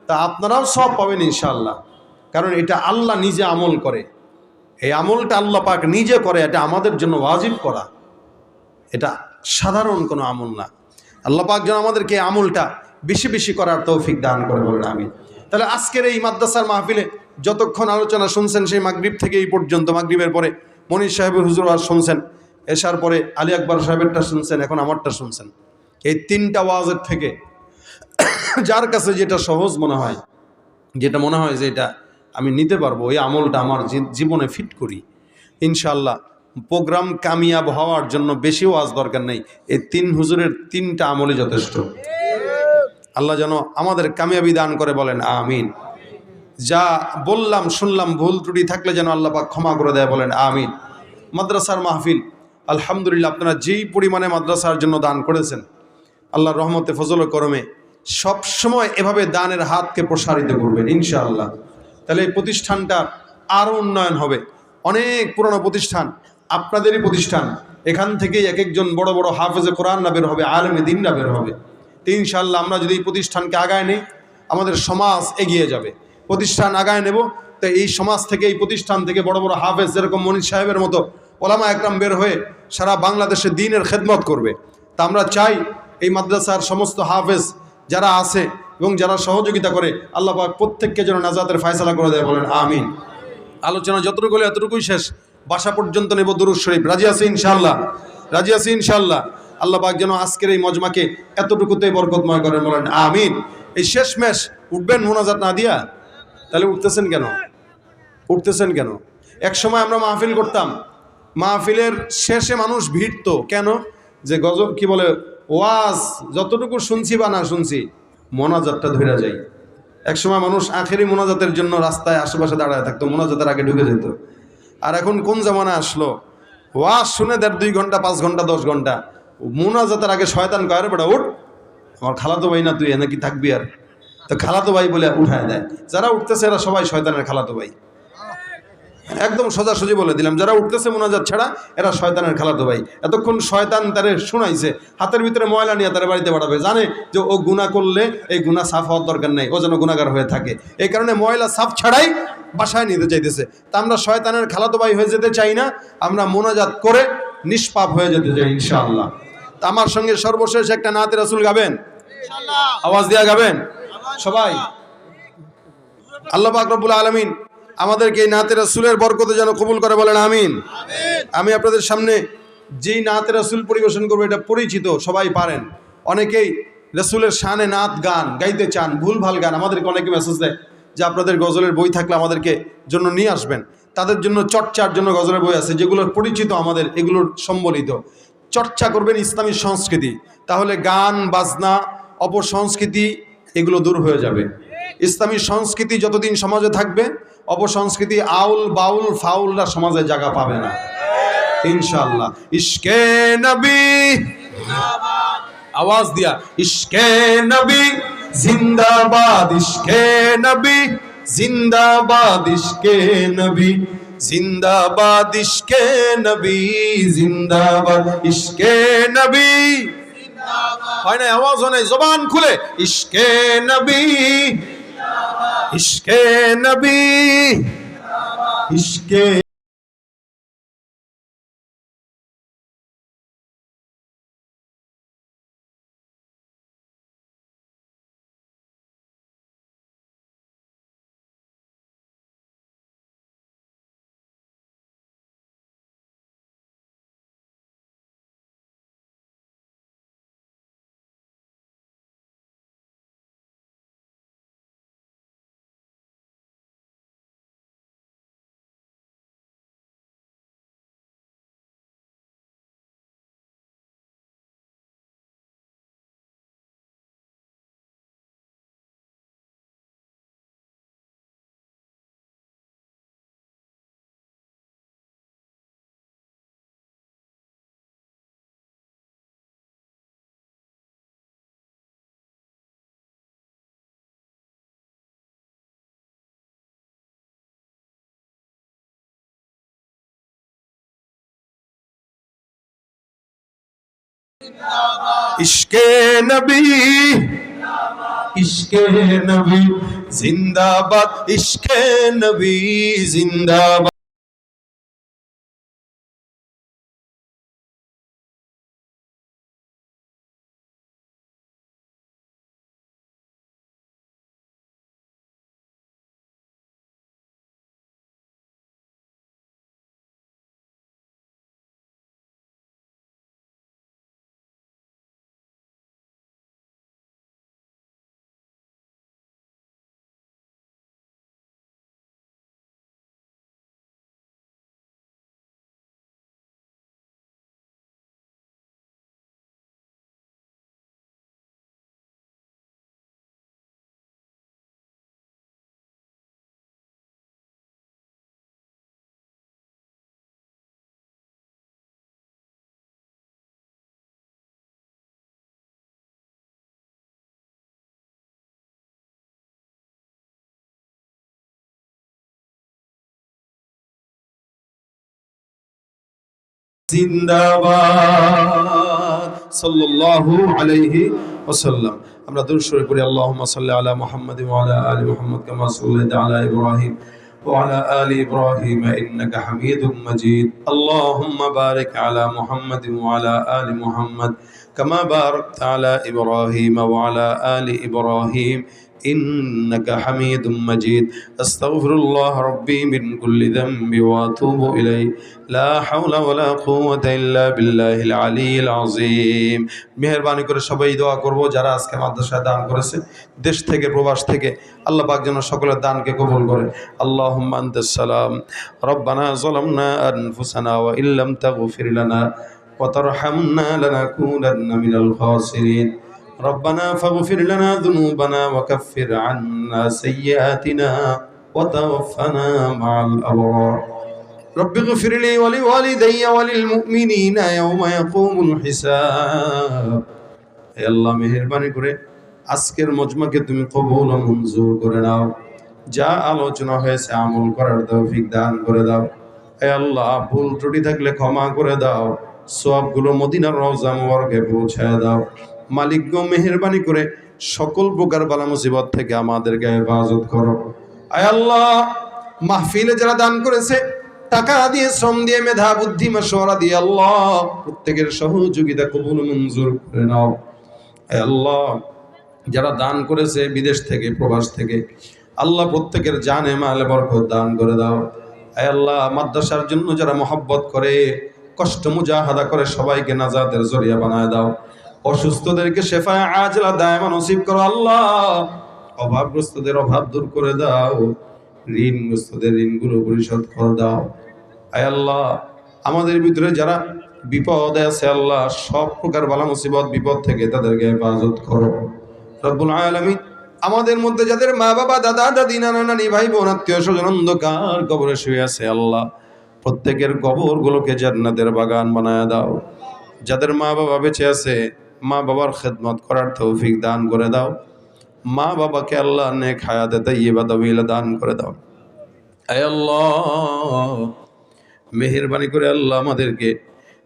Speaker 1: তা আপনারাও সওয়াব পাবেন ইনশাআল্লাহ। কারণ এটা আল্লাহ নিজে আমল করে, এই আমলটা আল্লাহ পাক নিজে করে, এটা আমাদের জন্য ওয়াজিব করা, এটা সাধারণ কোনো আমল না। আল্লাহ পাক যেন আমাদেরকে এই আমলটা বেশি বেশি করার তৌফিক দান করে বলেন আমিন। তাহলে আজকের এই মাদ্রাসার মাহফিলে যতক্ষণ আলোচনা শুনছেন, সেই মাগরিব থেকে এই পর্যন্ত, মাগরিবের পরে মনির সাহেবের হুজুর ওয়াজ শুনছেন, এশার পরে আলী আকবর সাহেবেরটা শুনছেন, এখন আমারটা শুনছেন। এই 3টা ওয়াজের থেকে যার কাছে যেটা সহজ মনে হয়, যেটা মনে হয় যে এটা আমি নিতে পারবো, এই আমলটা আমার জীবনে ফিট করি, ইনশাআল্লাহ প্রোগ্রাম কামিয়াব হওয়ার জন্য বেশি ওয়াজ দরকার নেই, এই 3 হুজুরের 3টা আমলই যথেষ্ট। আল্লাহ যেন আমাদের কামিয়াবি দান করে বলেন আমিন। যা বললাম শুনলাম ভুল ত্রুটি থাকলে যেন আল্লাহ পাক ক্ষমা করে দেয় বলেন আমিন। মাদ্রাসার মাহফিল আলহামদুলিল্লাহ, আপনারা যেই পরিমাণে মাদ্রাসার জন্য দান করেছেন, আল্লাহর রহমতে ফজল করমে সবসময় এভাবে দানের হাতকে প্রসারিত করবেন ইনশাআল্লাহ। তাহলে এই প্রতিষ্ঠানটার আরও উন্নয়ন হবে। অনেক পুরনো প্রতিষ্ঠান, আপনাদেরই প্রতিষ্ঠান, এখান থেকেই এক একজন বড় বড় হাফেজে কোরআন না বের হবে, আলেমে দিন না বের হবে। তো ইনশাআল্লাহ আমরা যদি এই প্রতিষ্ঠানকে আগায় নেই, আমাদের সমাজ এগিয়ে যাবে। প্রতিষ্ঠান আগায় নেব, তো এই সমাজ থেকে, এই প্রতিষ্ঠান থেকে বড় বড় হাফেজ, যেরকম মনির সাহেবের মতো ওলামা একরাম বের হয়ে সারা বাংলাদেশে দ্বীনের খেদমত করবে। তা আমরা চাই এই মাদ্রাসার সমস্ত হাফেজ যারা আছে এবং যারা সহযোগিতা করে, আল্লাহ পাক প্রত্যেককে যেন নাজাতের ফয়সালা করে দেয় বলেন আমিন। আলোচনা যতটুকু হলো এতটুকুই শেষ, বাসা পর্যন্ত নেব দুরূদ শরীফ। রাজি আছে ইনশাআল্লাহ? রাজি আছে ইনশাআল্লাহ? আল্লাহ পাক যেন আজকের এই মজমাকে এতটুকুতেই বরকতময় করেন বলেন আমিন। এই শেষমেশ উঠবেন মোনাজাত না দিয়া? তাহলে উঠতেছেন কেন? উঠতেছেন কেন? এক সময় আমরা মাহফিল করতাম, মাহফিলের শেষে মানুষ ভিড়ত কেন? যে গজব কি বলে, ওয়াজ যতটুকু শুনছি বা না শুনছি, মোনাজাতটা ধরে যাই। এক সময় মানুষ আখেরি মোনাজাতের জন্য রাস্তায় আশেপাশে দাঁড়ায় থাকতো, মোনাজাতের আগে ঢুকে যেত। আর এখন কোন জামানা আসলো, ওয়াজ শুনে 1.5-2 ঘন্টা, 5 ঘন্টা, 10 ঘন্টা, মোনাজাতের আগে শয়তান কয়, রে বেটা উঠ, আমার খালাতো ভাই না তুই, এনে কি থাকবি আর? তো খালাতো ভাই বলে উঠায় দেয়। যারা উঠতেছে এরা সবাই শয়তানের খালাতো ভাই, একদম সোজাসুজি বলে দিলাম। যারা উঠতেছে মোনাজাত ছাড়া এরা শয়তানের খালাতো ভাই। এতক্ষণ শয়তান তারে শুনাইছে, হাতের ভিতরে ময়লা নিয়ে তারে বাড়িতে পাঠাবে, জানে যে ও গুনাহ করলে এই গুনাহ সাফ হওয়ার দরকার নেই, ও যেন গুনাহগার হয়ে থাকে, এই কারণে ময়লা সাফ ছাড়াই বাসায় নিতে চাইতেছে। তা আমরা শয়তানের খালাতো ভাই হয়ে যেতে চাই না, আমরা মোনাজাত করে নিষ্পাপ হয়ে যেতে চাই ইনশাআল্লাহ। তা আমার সঙ্গে সর্বশেষ একটা নাতে রাসূল গাবেন, আওয়াজ দিয়া গাবেন সবাই। আল্লাহ পাক রব্বুল আলামিন আমাদেরকে এই নাতে রাসূলের বরকতে যেন কবুল করে বলেন আমিন। আমি আপনাদের সামনে যেই নাতে রাসূল পরিবেশন করবো, এটা পরিচিত, সবাই পারেন। অনেকেই রাসূলের শানে নাত গান গাইতে চান, ভুলভাল গান। আমাদেরকে অনেকে মেসেজ দেয় যে আপনাদের গজলের বই থাকলে আমাদেরকে জন্য নিয়ে আসবেন। তাদের জন্য চর্চার জন্য গজলের বই আছে, যেগুলোর পরিচিত আমাদের, এগুলোর সম্বলিত। চর্চা করবেন ইসলামী সংস্কৃতি, তাহলে গান বাজনা অপসংস্কৃতি এগুলো দূর হয়ে যাবে। ইসলামী সংস্কৃতি যতদিন সমাজে থাকবে, অপসংস্কৃতি আউল বাউল ফাউলরা সমাজে জায়গা পাবে না। ইনশাআল্লাহ। ইশকে নবী, आवाज दिया, इश्के नबी जिंदाबाद, इश्के नबी जिंदाबाद, इश्के नबी जिंदाबाद, इश्के नबी जिंदाबाद, इश्के नबी হয় না, আওয়াজ হয় না, জবান খুলে ইশকে নবী, ইশকে নবী, ইশকে इश्के नबी, इश्के नबी जिंदाबाद, इश्के नबी जिंदाबाद। জিন্দাবাদ সাল্লাল্লাহু আলাইহি ওয়াসাল্লাম। আমরা দুরূদ শরীফ পড়ি, আল্লাহুম্মা সাল্লি আলা মুহাম্মাদ ওয়া আলা আলি মুহাম্মাদ কামা সাল্লাইতা আলা ইব্রাহিম ওয়া আলা আলি ইব্রাহিম ইন্নাকা হামিদুম মাজিদ। আল্লাহুম্মা বারিক আলা মুহাম্মাদ ওয়া আলা আলি মুহাম্মাদ কামা বারাকতা আলা ইব্রাহিম ওয়া আলা আলি ইব্রাহিম إنك حميد مجيد. أستغفر الله ربي من كل ذنب وأتوب إليه. لا حول ولا قوة إلا بالله العلي العظيم. মেহেরবানি করে সবাই দোয়া করব যারা আজকে মাদ্রাসায় দান করেছে, দেশ থেকে প্রবাস থেকে, আল্লাহ পাক যেন সকলের দানকে কবুল করে। আল্লাহুম্মা আনতাস সালাম রব্বানা যালামনা আনফুসানা ওয়া ইল্লাম তাগফির লানা ওয়া তারহামনা লানাকুনান্না মিনাল খাসিরিন। ربنا فاغفر لنا ذنوبنا وكفر عنا سيئاتنا وتوفنا مع الأبرار. رب اغفر لي ولوالدي وللمؤمنين يوم يقوم الحساب. হে আল্লাহ, মেহেরবানি করে আজকের মজমাকে তুমি কবুল ও মঞ্জুর করে নাও। যা আলোচনা হয়েছে আমল করার তৌফিক দান করে দাও। হে আল্লাহ, ভুল ত্রুটি থাকলে ক্ষমা করে দাও। সওয়াবগুলো মদিনার রওজা মুবারকে পৌঁছায় দাও। মালিক গো, মেহেরবানি করে সকল প্রকার বালা মুসিবত থেকে আমাদেরকে হেফাজত করো। আয় আল্লাহ, মাহফিলে যারা দান করেছে, টাকা দিয়ে, শ্রম দিয়ে, মেধা বুদ্ধি মাশওয়ারা দিয়ে, আল্লাহ প্রত্যেকের সহযোগিতা কবুল মঞ্জুর করে নাও। আয় আল্লাহ, যারা দান করেছে বিদেশ থেকে, প্রবাস থেকে, আল্লাহ প্রত্যেকের জানে মালে বরকত দান করে দাও। আয় আল্লাহ, মাদ্রাসার জন্য যারা মহব্বত করে, কষ্ট মুজাহাদা করে, সবাইকে নাজাতের জরিয়া বানায় দাও। অসুস্থদেরকে শেফায়ে আজলা দায়মা নসিব করো। আল্লাহ, অভাবগ্রস্তদের অভাব দূর করে দাও। ঋণগ্রস্তদের ঋণগুলো পরিশোধ করে দাও। আয় আল্লাহ, আমাদের ভিতরে যারা বিপদে আছে, আল্লাহ সব প্রকার বালা মুসিবত বিপদ থেকে তাদেরকে হেফাজত করো। রব্বুল আলামিন, আমাদের মধ্যে যাদের মা বাবা, দাদা দাদি, নানা নানি, ভাই বোন, আত্মীয় স্বজন অন্ধকার কবরে শুয়ে আছে, আল্লাহ প্রত্যেকের কবরগুলোকে জান্নাতের বাগান বানায় দাও। যাদের মা বাবা বেঁচে আছে, মা বাবার খেদমত করার তৌফিক দান করে দাও। মা বাবাকে আল্লাহ নেক হায়াতে তাইয়্যিবা তাওয়িলা দান করে দাও। আয় আল্লাহ, মেহেরবানি করে আল্লাহ আমাদেরকে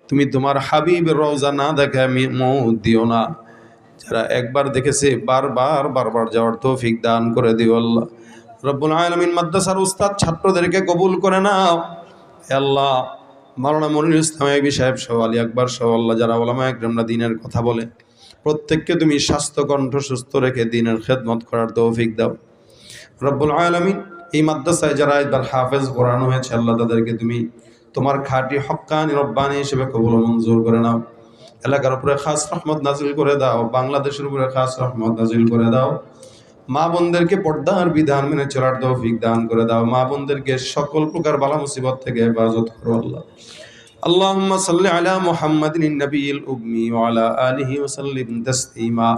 Speaker 1: তুমি তোমার হাবিবের রওজা না দেখায় মওত দিও না। যারা একবার দেখেছে বারবার যাওয়ার তৌফিক দান করে দিও আল্লাহ। রব্বুল আলামিন মাদ্রাসার উস্তাদ ছাত্রদেরকে কবুল করে নাও। হে আল্লাহ, মাওলানা মনিরুল ইসলাম আইবি সাহেব সহ আলী আকবর সহ আল্লাহ যারা উলামা একরামরা দ্বীনের কথা বলে, প্রত্যেককে তুমি স্বাস্থ্য কণ্ঠ সুস্থ রেখে দ্বীনের খেদমত করার তৌফিক দাও। রব্বুল আলামিন এই মাদ্রাসায় যারা একবার হাফেজ পড়ানো হয়েছে আল্লাহ তাদেরকে তুমি তোমার খাঁটি হক্কানি রব্বানি হিসেবে কবুল মঞ্জুর করে নাও। এলাকার উপরে খাস রহমত নাজিল করে দাও, বাংলাদেশের উপরে খাস রহমত নাজিল করে দাও। মা বোনদেরকে পর্দার বিধান মেনে চলার তৌফিক দান করে দাও। মা বোনদেরকে সকল প্রকার বালা মুসিবত থেকে হেফাজত করো আল্লাহ। আল্লাহুম্মা সাল্লি আলা মুহাম্মাদিন নবিয়্যিল উম্মি ওয়া আলা আলিহি ওয়া সাল্লিম তাসলিমা।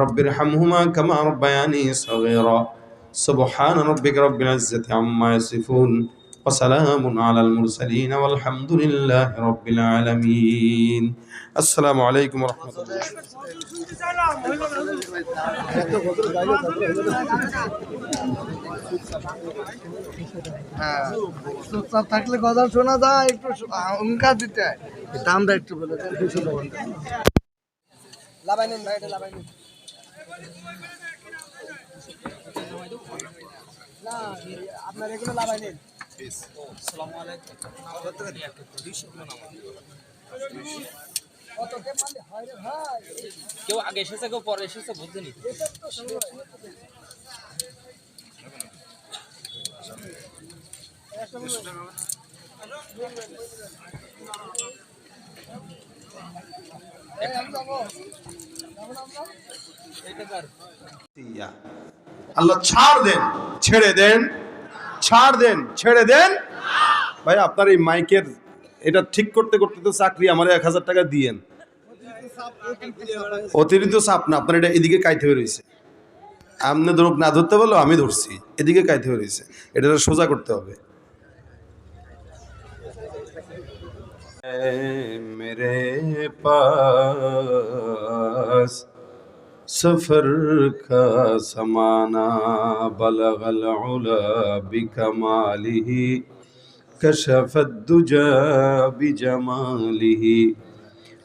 Speaker 1: রব্বিরহামহুমা কামা রাব্বায়ানি সগীরা। সুবহান রাব্বিকা রাব্বিল ইজ্জাতি আম্মা ইয়াসিফুন ওয়া সালামুন আলাল মুরসালিন ওয়ালহামদুলিল্লাহি রাব্বিল আলামিন। আসসালামু আলাইকুম ওয়া রাহমাতুল্লাহ।
Speaker 2: চুপচাপ থাকলে কথা শোনা যায়, একটু অঙ্কা দিতে দামটা একটু বলে লাভাই নেন ভাই, এটা লাভাই নেন না, আপনার এগুলো লাভাই নেন। আসসালামু আলাইকুম। কত কে মানে হয় রে ভাই,
Speaker 3: কেউ আগে এসেছে কেউ পরে এসেছে বুঝছেনি।
Speaker 1: আল্লাহ ছাড় দেন, ছেড়ে দেন, ছাড় দেন, ছেড়ে দেন। ভাই আপনার এই মাইকের এটা ঠিক করতে করতে তো চাকরি আমার 1000 টাকা দিয়েন। অতিরিক্ত চাপ না, আপনার এটা এদিকে কাইতে হয়ে রয়েছে। আপনি ধরুক না ধরতে বললো আমি ধরছি, এদিকে কাইতে হয়ে রয়েছে, এটা সোজা করতে হবে। মেরে পাস সফর কা সমানা বলগল উলা বিকমালিহি কশফত দুজা বিজমালিহি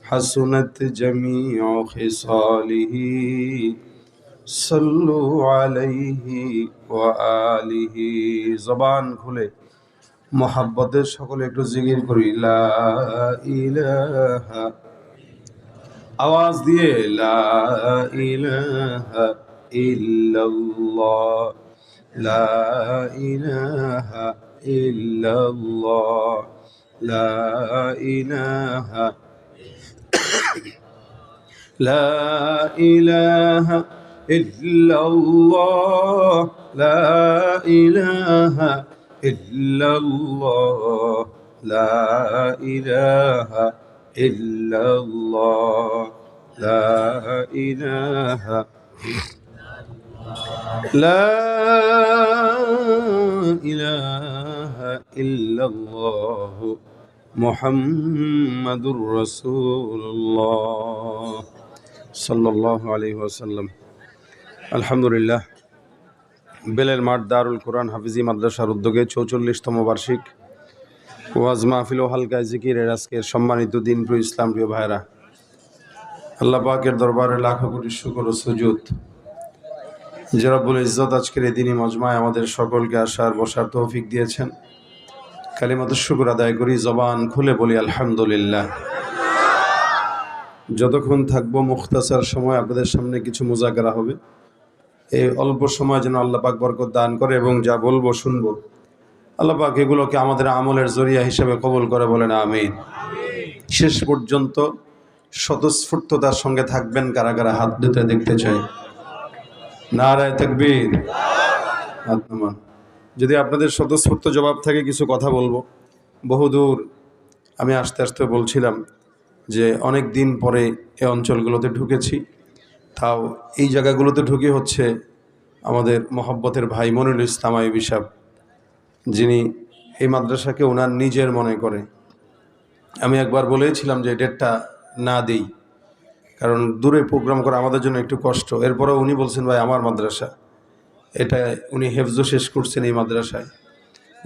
Speaker 1: হাসুনত জমিউ খিসালিহি সল্লু আলাইহি ওয়া আলিহি। জবান খুলে মোহাব্বতের সকলে একটু জিকির করি লা ইলাহা, আওয়াজ দিয়ে লা ইলাহা ইল্লাল্লাহ, লা ইলাহা ইল্লাল্লাহ, লা ইলাহা, লা ইলাহা ইল্লাল্লাহ, লা ইলাহা ইল্লাল্লাহ, লা ইলাহা ইল্লাল্লাহ, লা ইলাহা, লা ইলাহা ইল্লাল্লাহ মুহাম্মাদুর রাসূলুল্লাহ সাল্লাল্লাহু আলাইহি ওয়াসাল্লাম। আলহামদুলিল্লাহ, বেলের মাঠ দারুল কোরআন হাফিজি মাদ্রাসার উদ্যোগে 44তম বার্ষিক ওয়াজ মাহফিল ও হালকায় জিকিরের আজকের সম্মানিত দিনপ্রিয় ইসলাম প্রিয় ভাইরা, আল্লাহ পাকের দরবারে লাখো কোটি শুকর ও সুজুদ যে রব্বুল ইজ্জত আজকের এই দিনই মজমায় আমাদের সকলকে আসার বসার তৌফিক দিয়েছেন। কালিমাতুশ শুকর আদায় করি, জবান খুলে বলি আলহামদুলিল্লাহ। যতক্ষণ থাকবো মুখতাসার সময় আপনাদের সামনে কিছু মুজাকারা হবে। এই অল্প সময় যেন আল্লাহ পাক বরকত দান করে এবং যা বলবো শুনবো আল্লাহ পাক এগুলোকে আমাদের আমলের জরিয়া হিসেবে কবুল করে বলেন আমিন। শেষ পর্যন্ত স্বতঃস্ফূর্ততার সঙ্গে থাকবেন কারা কারা হাত দিতে দেখতে চাই। নারায়ে তাকবীর, হাত নামান। যদি আপনাদের স্বতঃস্ফূর্ত জবাব থাকে কিছু কথা বলবো। বহুদূর আমি আস্তে আস্তে বলছিলাম যে অনেক দিন পরে এই অঞ্চলগুলোতে ঢুকেছি, তাও এই জায়গাগুলোতে ঢুকে হচ্ছে আমাদের মহব্বতের ভাই মনিরুল ইসলাম আইবি সাহেব, যিনি এই মাদ্রাসাকে ওনার নিজের মনে করে। আমি একবার বলেছিলাম যে ডেটটা না দিই, কারণ দূরে প্রোগ্রাম করা আমাদের জন্য একটু কষ্ট। এরপরেও উনি বলছেন ভাই আমার মাদ্রাসা, এটা উনি হেফজও শেষ করছেন এই মাদ্রাসায়।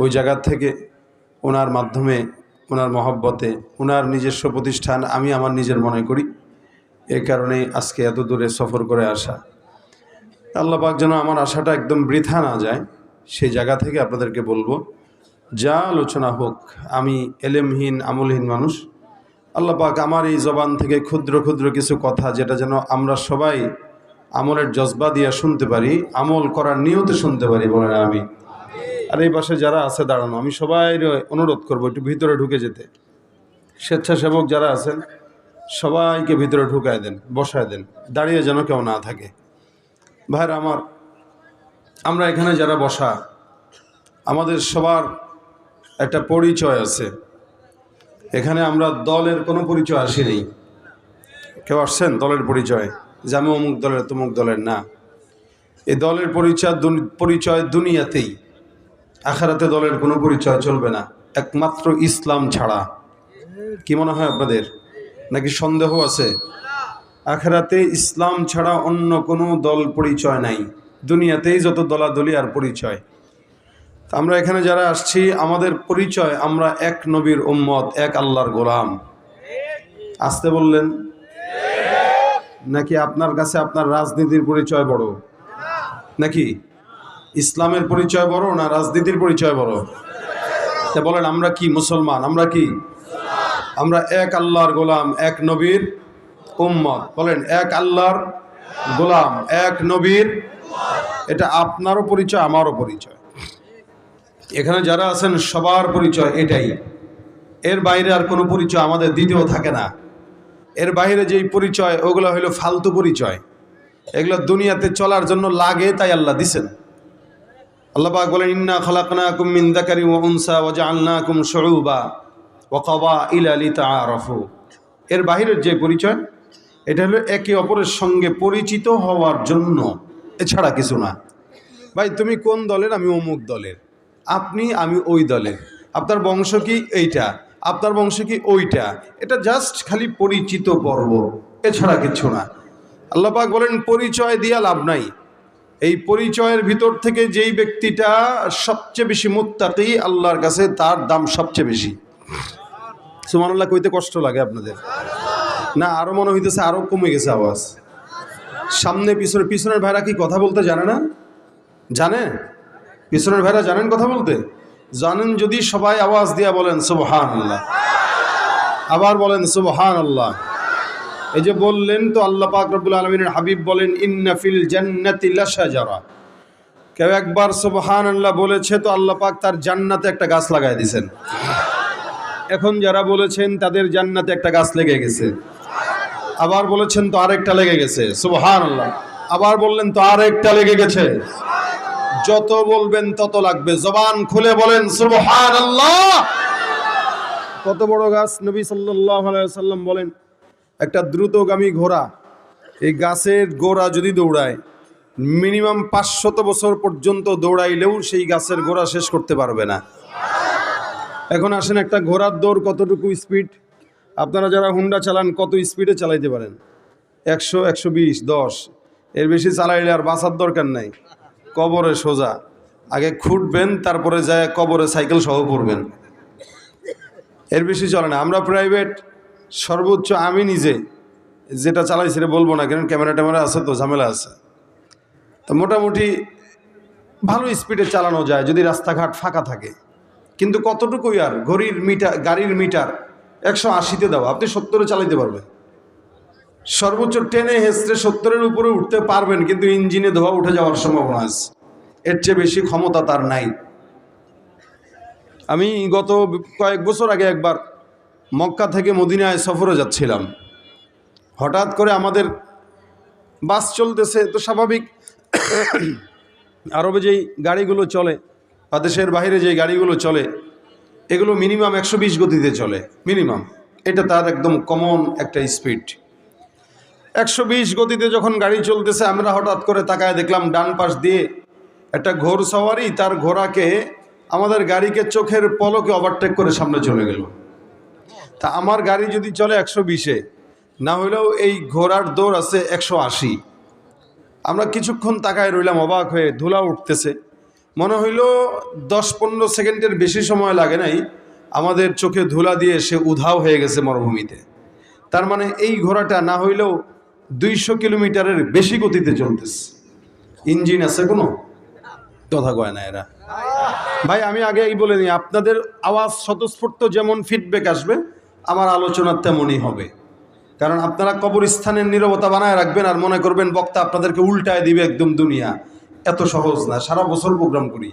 Speaker 1: ওই জায়গা থেকে ওনার মাধ্যমে, ওনার মহব্বতে, ওনার নিজস্ব প্রতিষ্ঠান আমি আমার নিজের মনে করি। এই কারণেই আজকে এত দূরে সফর করে আসা। আল্লাহ পাক যেন আমার আশাটা একদম বৃথা না যায়, সেই জায়গা থেকে আপনাদেরকে বলবো, যা আলোচনা হোক, আমি এলেমহীন আমলহীন মানুষ। আল্লাহ পাক আমার এই জবান থেকে ক্ষুদ্র ক্ষুদ্র কিছু কথা, যেটা যেন আমরা সবাই আমলের জজবা দিয়ে শুনতে পারি, আমল করার নিয়তে শুনতে পারি, বলেন আমি। আর এই পাশে যারা আছে দাঁড়ানো, আমি সবাই অনুরোধ করবো একটু ভিতরে ঢুকে যেতে। স্বেচ্ছাসেবক যারা আছেন সবাইকে ভিতরে ঢুকায় দেন, বসায় দেন, দাঁড়িয়ে যেন কেউ না থাকে। ভাইরা আমার, আমরা এখানে যারা বসা, আমাদের সবার একটা পরিচয় আছে। এখানে আমরা দলের কোনো পরিচয় আসিনি। কেউ আসছেন দলের পরিচয় যে আমি অমুক দলের তমুক দলের? না, এই দলের পরিচয় দুনিয়াতেই, আখিরাতে দলের কোনো পরিচয় চলবে না, একমাত্র ইসলাম ছাড়া। কি মনে হয় আপনাদের, নাকি সন্দেহ আছে? আখিরাতে ইসলাম ছাড়া অন্য কোনো দল পরিচয় নাই, দুনিয়াতেই যত দলাদলি আর পরিচয়। আমরা এখানে যারা আসছি, আমাদের পরিচয় আমরা এক নবীর উম্মত, এক আল্লাহর গোলাম। আসতে বললেন নাকি আপনার কাছে আপনার রাজনীতির পরিচয় বড়? নাকি ইসলামের পরিচয় বড় না রাজনীতির পরিচয় বড়? তা বলেন আমরা কি মুসলমান? আমরা কি? আমরা এক আল্লাহর গোলাম, এক নবীর উম্মত। বলেন এক আল্লাহর গোলাম, এক নবীর। এটা আপনারও পরিচয়, আমারও পরিচয়। এখানে যারা আছেন সবার পরিচয় এটাই। এর বাইরে আর কোনো পরিচয় আমাদের দ্বিতীয় থাকে না। এর বাইরে যেই পরিচয়, ওগুলো হলো ফালতু পরিচয়। এগুলো দুনিয়াতে চলার জন্য লাগে, তাই আল্লাহ দিছেন। আল্লাহ পাক বলেন, ইন্না খালাকনাকুম মিন যাকারিন ওয়া উনসা ওয়া জাআলনাকুম শুউবা ওয়া ক্বাবাইলা লিতাআরাফু। এর বাইরের যে পরিচয়, এটা হলো একে অপরের সঙ্গে পরিচিত হওয়ার জন্য, এছাড়া কিছু না। ভাই তুমি কোন দলের? আমি অমুক দলের। আপনি, আমি ওই দলের। আপনার বংশ কি? এইটা। আপনার বংশ কি? ওইটা। এটা জাস্ট খালি পরিচিত পর্ব, এছাড়া কিছু না। আল্লাহ পাক বলেন পরিচয় দিয়া লাভ নাই। এই পরিচয়ের ভিতর থেকে যেই ব্যক্তিটা সবচেয়ে বেশি মুত্তাকি আল্লাহর কাছে, তার দাম সবচেয়ে বেশি। সুবহানাল্লাহ কইতে কষ্ট লাগে আপনাদের না? আরো মনে হইতেছে আরো কমে গেছে আওয়াজ। সামনে পিছনের ভাইরা কি কথা বলতে জানে না? জানে? পিছনের ভাইরা জানেন কথা বলতে? জানেন যদি সবাই আওয়াজ দিয়া বলেন সুবহানাল্লাহ। আবার বলেন সুবহানাল্লাহ। এই যে বললেন তো, আল্লাহ পাক রব্বুল আলামিনের হাবিব বলেন, ইন্না ফিল জান্নাতি লাশাজারা। কেউ একবার সুবহানাল্লাহ বলেছে তো আল্লাহ পাক তার জান্নাতে একটা গাছ লাগাই দিয়েছেন। এখন যারা বলেছেন তাদের জান্নাতে একটা গাছ লেগে গেছে। আবার বলেছেন তো আরেকটা লেগে গেছে, সুবহানাল্লাহ। আবার বললেন তো আরেকটা লেগে গেছে। যত বলবেন তত লাগবে, জবান খুলে বলেন সুবহানাল্লাহ। কত বড় গাছ? নবী সাল্লাল্লাহু আলাইহি ওয়াসাল্লাম বলেন, একটা দ্রুতগামী ঘোড়া, এই গাছের গোড়া যদি দৌড়ায়, মিনিমাম 500 বছর পর্যন্ত দৌড়াইলেও সেই গাছের গোড়া শেষ করতে পারবে না। এখন আসেন, একটা ঘোড়ার দৌড় কতটুকু স্পিড? আপনারা যারা হুন্ডা চালান কত স্পিডে চালাইতে পারেন? 100, 120, 10। এর বেশি চালাইলে আর বাঁচার দরকার নাই, কবরে সোজা। আগে খুঁটবেন, তারপরে যায় কবরে সাইকেল সহ পড়বেন। এর বেশি চলে না। আমরা প্রাইভেট সর্বোচ্চ, আমি নিজে যেটা চালাই সেটা বলবো না, কারণ ক্যামেরা ট্যামেরা আছে তো ঝামেলা আছে। তো মোটামুটি ভালো স্পিডে চালানো যায় যদি রাস্তাঘাট ফাঁকা থাকে। কিন্তু কতটুকুই আর, গাড়ির মিটার 180-তে দেওয়া, আপনি 70-এ চালাইতে পারবেন। সর্বোচ্চ টেনে হেঁচড়ে 70-এর উপরে উঠতে পারবেন, কিন্তু ইঞ্জিনে ধোয়া উঠে যাওয়ার সম্ভাবনা আছে। এর চেয়ে বেশি ক্ষমতা তার নাই। আমি গত কয়েক বছর আগে একবার মক্কা থেকে মদিনায় সফরে যাচ্ছিলাম। হঠাৎ করে আমাদের বাস চলতেছে, তো স্বাভাবিক আরবে যেই গাড়িগুলো চলে বা দেশের বাইরে যেই গাড়িগুলো চলে, এগুলো মিনিমাম 120 গতিতে চলে, মিনিমাম। এটা তার একদম কমন একটা স্পিড। 120 গতিতে যখন গাড়ি চলতেছে, আমরা হঠাৎ করে তাকায় দেখলাম ডান পাশ দিয়ে একটা ঘোড়সওয়ারি তার ঘোড়াকে আমাদের গাড়িকে চোখের পলকে ওভারটেক করে সামনে চলে গেল। তা আমার গাড়ি যদি চলে 120-এ, না হলেও এই ঘোড়ার দৌড় আছে 180। আমরা কিছুক্ষণ তাকায় রইলাম অবাক হয়ে, ধুলা উঠতেছে। মনে হইল 10-15 সেকেন্ডের বেশি সময় লাগে নাই, আমাদের চোখে ধুলা দিয়ে সে উধাও হয়ে গেছে মরুভূমিতে। তার মানে এই ঘোড়াটা না হইলেও 200 কিলোমিটারের বেশি গতিতে চলতেছে। ইঞ্জিন আছে কোনো? কথা কয় না এরা। ভাই আমি আগে এই বলে নিই, আপনাদের আওয়াজ স্বতঃস্ফূর্ত যেমন ফিডব্যাক আসবে, আমার আলোচনা তেমনই হবে। কারণ আপনারা কবরস্থানের নীরবতা বানায় রাখবেন আর মনে করবেন বক্তা আপনাদেরকে উল্টায় দিবে একদম দুনিয়া। এত সহজ না। সারা বছর প্রোগ্রাম করি,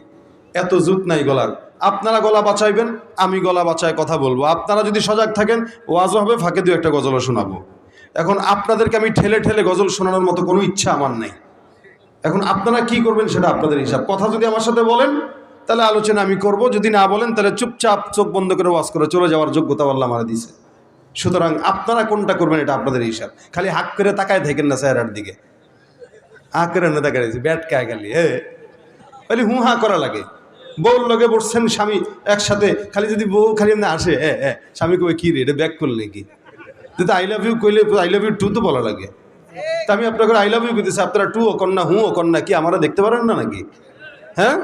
Speaker 1: এত জুত নাই গলার। আপনারা গলা বাঁচাইবেন, আমি গলা বাঁচায় কথা বলবো। আপনারা যদি সজাগ থাকেন, ওয়াজও হবে, ফাঁকে দু একটা গজলও শোনাবো। এখন আপনাদেরকে আমি ঠেলে ঠেলে গজল শোনানোর মতো কোনো ইচ্ছা আমার নেই। এখন আপনারা কি করবেন সেটা আপনাদের হিসাব। কথা যদি আমার সাথে বলেন তাহলে আলোচনা আমি করব, যদি না বলেন তাহলে চুপচাপ চোখ বন্ধ করে ওয়াজ করে চলে যাওয়ার যোগ্যতা আল্লাহ আমার দিয়েছে। সুতরাং আপনারা কোনটা করবেন এটা আপনাদের হিসাব। খালি হাক করে তাকায় থাকেন না চেহারার দিকে, হাঁ করে না তাকায় ব্যাট কায় খালি খালি হু হা করা লাগে। বউর লগে বসছেন স্বামী একসাথে, খালি যদি বউ খালি এমনি আসে স্বামী কবে কি রে এটা ব্যাক করলে কি, যদি আই লাভ ইউ কইলে আই লাভ ইউ টু তো বলা লাগে। তা আমি আপনাকে আই লাভ ইউ কইতেছি, আপনারা টু ও কন্যা হু ও কন্যা কি আমরা দেখতে পারেন না নাকি? হ্যাঁ,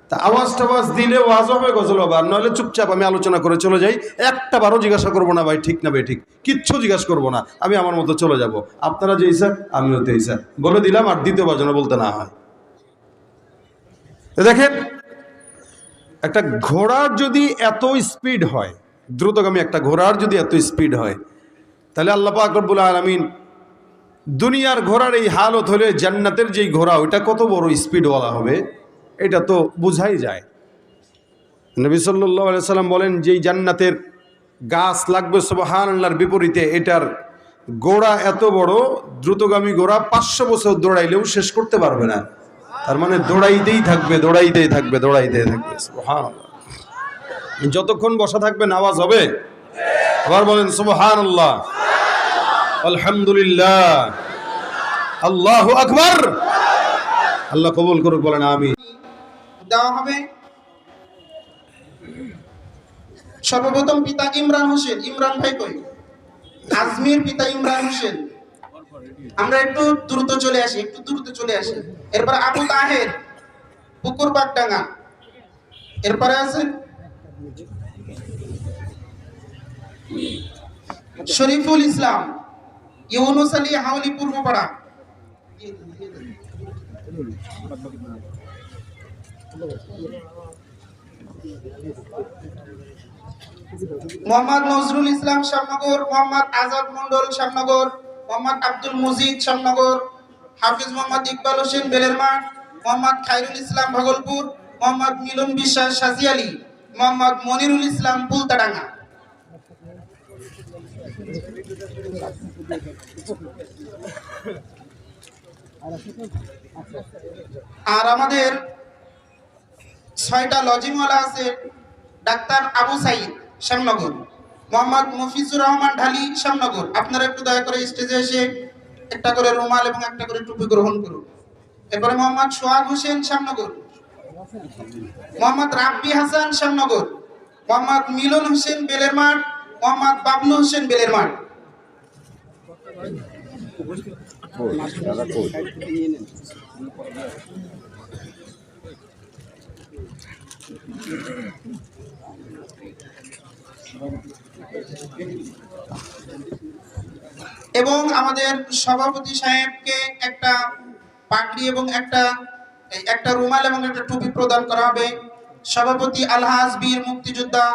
Speaker 1: তা আওয়াজ টাওয়াজ দিলে ওয়াজ হবে, গজল হবে। আর নইলে চুপচাপ আমি আলোচনা করে চলে যাই। একটা বারও জিজ্ঞাসা করবো না ভাই ঠিক না ভাই ঠিক, কিচ্ছু জিজ্ঞাসা করবো না, আমি আমার মতো চলে যাব। আপনারা যে স্যার আমিও তো স্যার বলে দিলাম, আর দ্বিতীয়বার যেন বলতে না হয়। দেখেন, একটা ঘোড়ার যদি এত স্পিড হয়, দ্রুতগামী একটা ঘোড়ার যদি এত স্পিড হয়, তাহলে আল্লাহ পাক রব্বুল আলামিন দুনিয়ার ঘোড়ার এই হালত হলে জান্নাতের যেই ঘোড়া ওইটা কত বড় স্পিডওয়ালা হবে এটা তো বোঝাই যায়। নবী সাল্লাল্লাহু আলাইহি সাল্লাম বলেন, যেই জান্নাতের গাছ লাগবে সুবহানাল্লাহর বিপরীতে এটার গোড়া এত বড়, দ্রুতগামী ঘোড়া 500 বছর দৌড়াইলেও শেষ করতে পারবে না। তার মানে দৌড়াইতেই থাকবে, দৌড়াইতেই থাকবে, দৌড়াইতেই থাকবে। সুবহানাল্লাহ। যতক্ষণ বসা থাকবে আওয়াজ হবে। আবার বলেন সুবহানাল্লাহ, আলহামদুলিল্লাহ, আল্লাহু আকবার। আল্লাহ কবুল করুক, বলেন আমিন।
Speaker 4: দেওয়া হবে। সর্বপ্রথম পিতা ইমরান হোসেন, ইমরান ভাই কই? আজমির পিতা ইমরান হোসেন। আমরা একটু দ্রুত চলে আসি, একটু দ্রুত চলে আসি। এরপর আবু তাহের, পুকুর বাগডাঙ্গা। এরপরে আছে শরীফুল ইসলাম, ইউনুস আলী, হাওলি, পূর্বপাড়া। মোহাম্মদ নজরুল ইসলাম, শ্যামনগর। মোহাম্মদ আজাদ মন্ডল, শ্যামনগর। মোহাম্মদ আব্দুল মজিদ, শ্যামনগর। হাফিজ মোহাম্মদ ইকবাল হোসেন, বেলের মাঠ। মোহাম্মদ খায়রুল ইসলাম, ভাগলপুর। মোহাম্মদ মিলন বিশ্বাস, সাজিয়ালি। মোহাম্মদ মনিরুল ইসলাম, পুলতাডাঙ্গা। আর আমাদের 6টা লজিংওয়ালা আছে। ডাক্তার আবু সাইদ, শ্যামনগর। মোহাম্মদ মফিজুর রহমান ঢালি, শ্যামনগর। আপনারা একটু দয়া করে স্টেজে এসে একটা করে রুমাল এবং একটা করে টুপি গ্রহণ করুন। এরপরে মোহাম্মদ সোহাগ হোসেন, শ্যামনগর। মোহাম্মদ রাব্বি হাসান, শ্যামনগর। মোহাম্মদ মিলন হোসেন, বেলের মাঠ। মোহাম্মদ বাবলু হোসেন, বেলের মাঠ। এবং আমাদের সভাপতি সাহেবকে একটা পাগড়ি এবং একটা রুমাল এবং একটা টুপি প্রদান করা হবে। সভাপতি আলহাজ বীর মুক্তিযোদ্ধা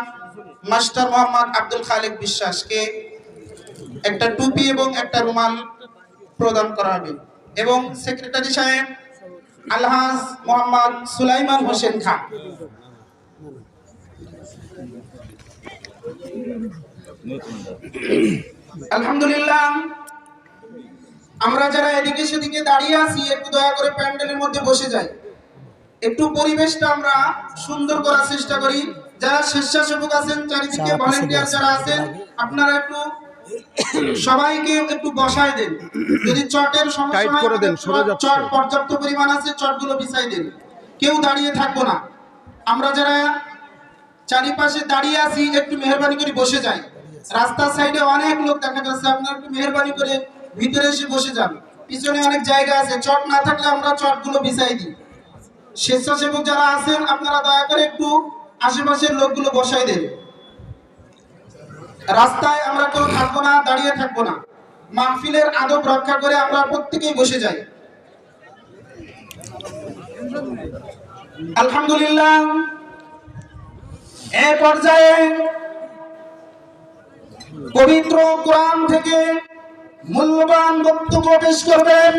Speaker 4: মাস্টার মোহাম্মদ আব্দুল খালেক বিশ্বাসকে একটা টুপি এবং একটা রুমাল প্রদান করা হবে। এবং সেক্রেটারি সাহেব আলহাজ মোহাম্মদ সুলাইমান হোসেন খান। আলহামদুলিল্লাহ, আমরা যারা এদিকে সেদিকে দাঁড়িয়ে আছি একটু দয়া করে প্যান্ডেলের মধ্যে বসে যাই। একটু পরিবেশটা আমরা সুন্দর করার চেষ্টা করি। যারা স্বেচ্ছাসেবক আছেন, চারিদিকে ভলান্টিয়ার যারা আছেন, আপনারা একটু সবাইকে একটু বসায় দেন। যদি চটের সমস্যা হয়, চট পর্যাপ্ত পরিমাণ আছে, চটগুলো বিছাই দেন। কেউ দাঁড়িয়ে থাকবো না। আমরা যারা চারিপাশে দাঁড়িয়ে আছি একটু মেহরবানি করে বসে যাই। রাস্তার সাইডে অনেক লোক দেখা যাচ্ছে, আপনারা একটু মেহরবানি করে ভিতরে এসে বসে যান। পিছনে অনেক জায়গা আছে, চট না থাকলে আমরা চটগুলো বিছাই দিই। স্বেচ্ছাসেবক যারা আছেন আপনারা দয়া করে একটু আশেপাশের লোকগুলো বসাই দেন। রাস্তায় আমরা কেউ থাকবো না, দাঁড়িয়ে থাকবো না। মাহফিলের আদব রক্ষা করে আমরা প্রত্যেকেই বসে যাই। আলহামদুলিল্লাহ, এই পর্যায়ে পবিত্র কোরআন থেকে মূল্যবান বক্তব্য পেশ করবেন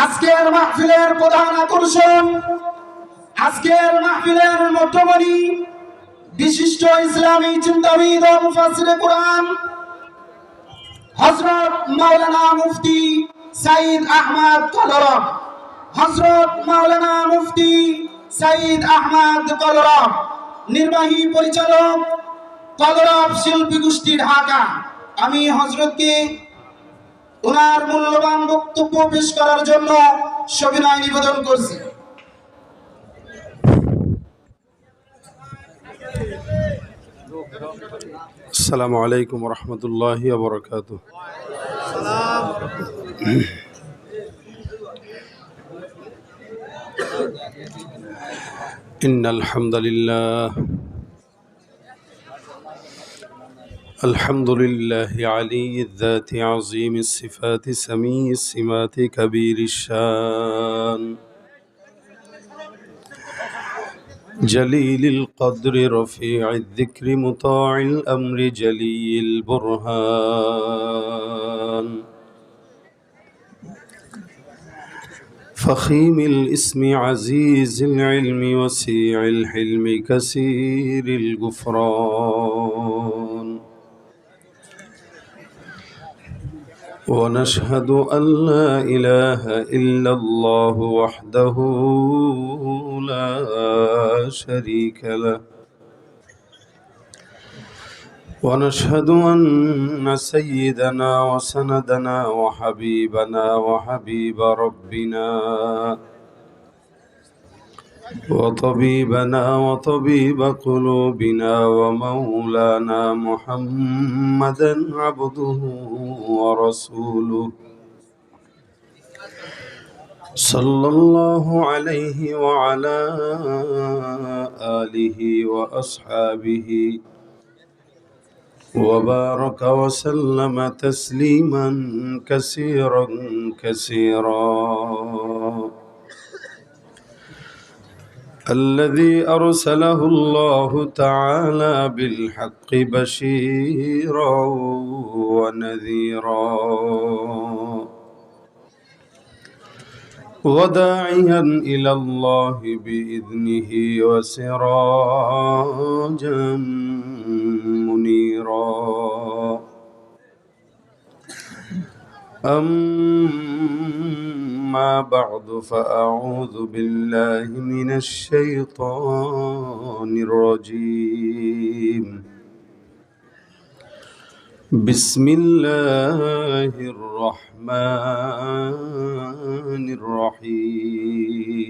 Speaker 4: আজকের মাহফিলের প্রধান আকর্ষণ, আজকের মাহফিলের মধ্যমণি, বিশিষ্ট ইসলামী চিন্তাবিদ ও মুফাসসিরে কোরআন হযরত মাওলানা মুফতি সাইদ আহমদ কলরব। হযরত মাওলানা মুফতি সাইদ আহমদ কলরব, নির্বাহী পরিচালক, কলরব শিল্পী গোষ্ঠী, ঢাকা। আমি হযরতকে ওনার মূল্যবান বক্তব্য পেশ করার জন্য সবিনয় নিবেদন করছি।
Speaker 1: আসসালামু আলাইকুম ওয়া রাহমাতুল্লাহি ওয়া বারাকাতুহু। ইন্নাল হামদালিল্লাহ আলহামদুলিল্লাহি আলিয়্যিয যাতি আযীমিস সিফাতি সামিয়্যিস সিমাতি কাবীরিশ শান جليل القدر رفيع الذكر مطاع الأمر جلي البرهان فخيم الاسم عزيز العلم وسيع الحلم كثير الغفران ونشهد أن لا إله إلا الله وحده لا شريك له ونشهد أن سيدنا وسندنا وحبيبنا وحبيب ربنا وطبيبنا وطبيب قلوبنا ومولانا محمدا عبده ورسوله صلى الله عليه وعلى آله وأصحابه وبارك وسلم تسليما كثيرا كثيرا الذي أرسله الله تعالى بالحق بشيرا ونذيرا وداعيا إلى الله بإذنه وسراجا منيرا أما بعد فأعوذ بالله من الشيطان الرجيم بسم الله الرحمن الرحيم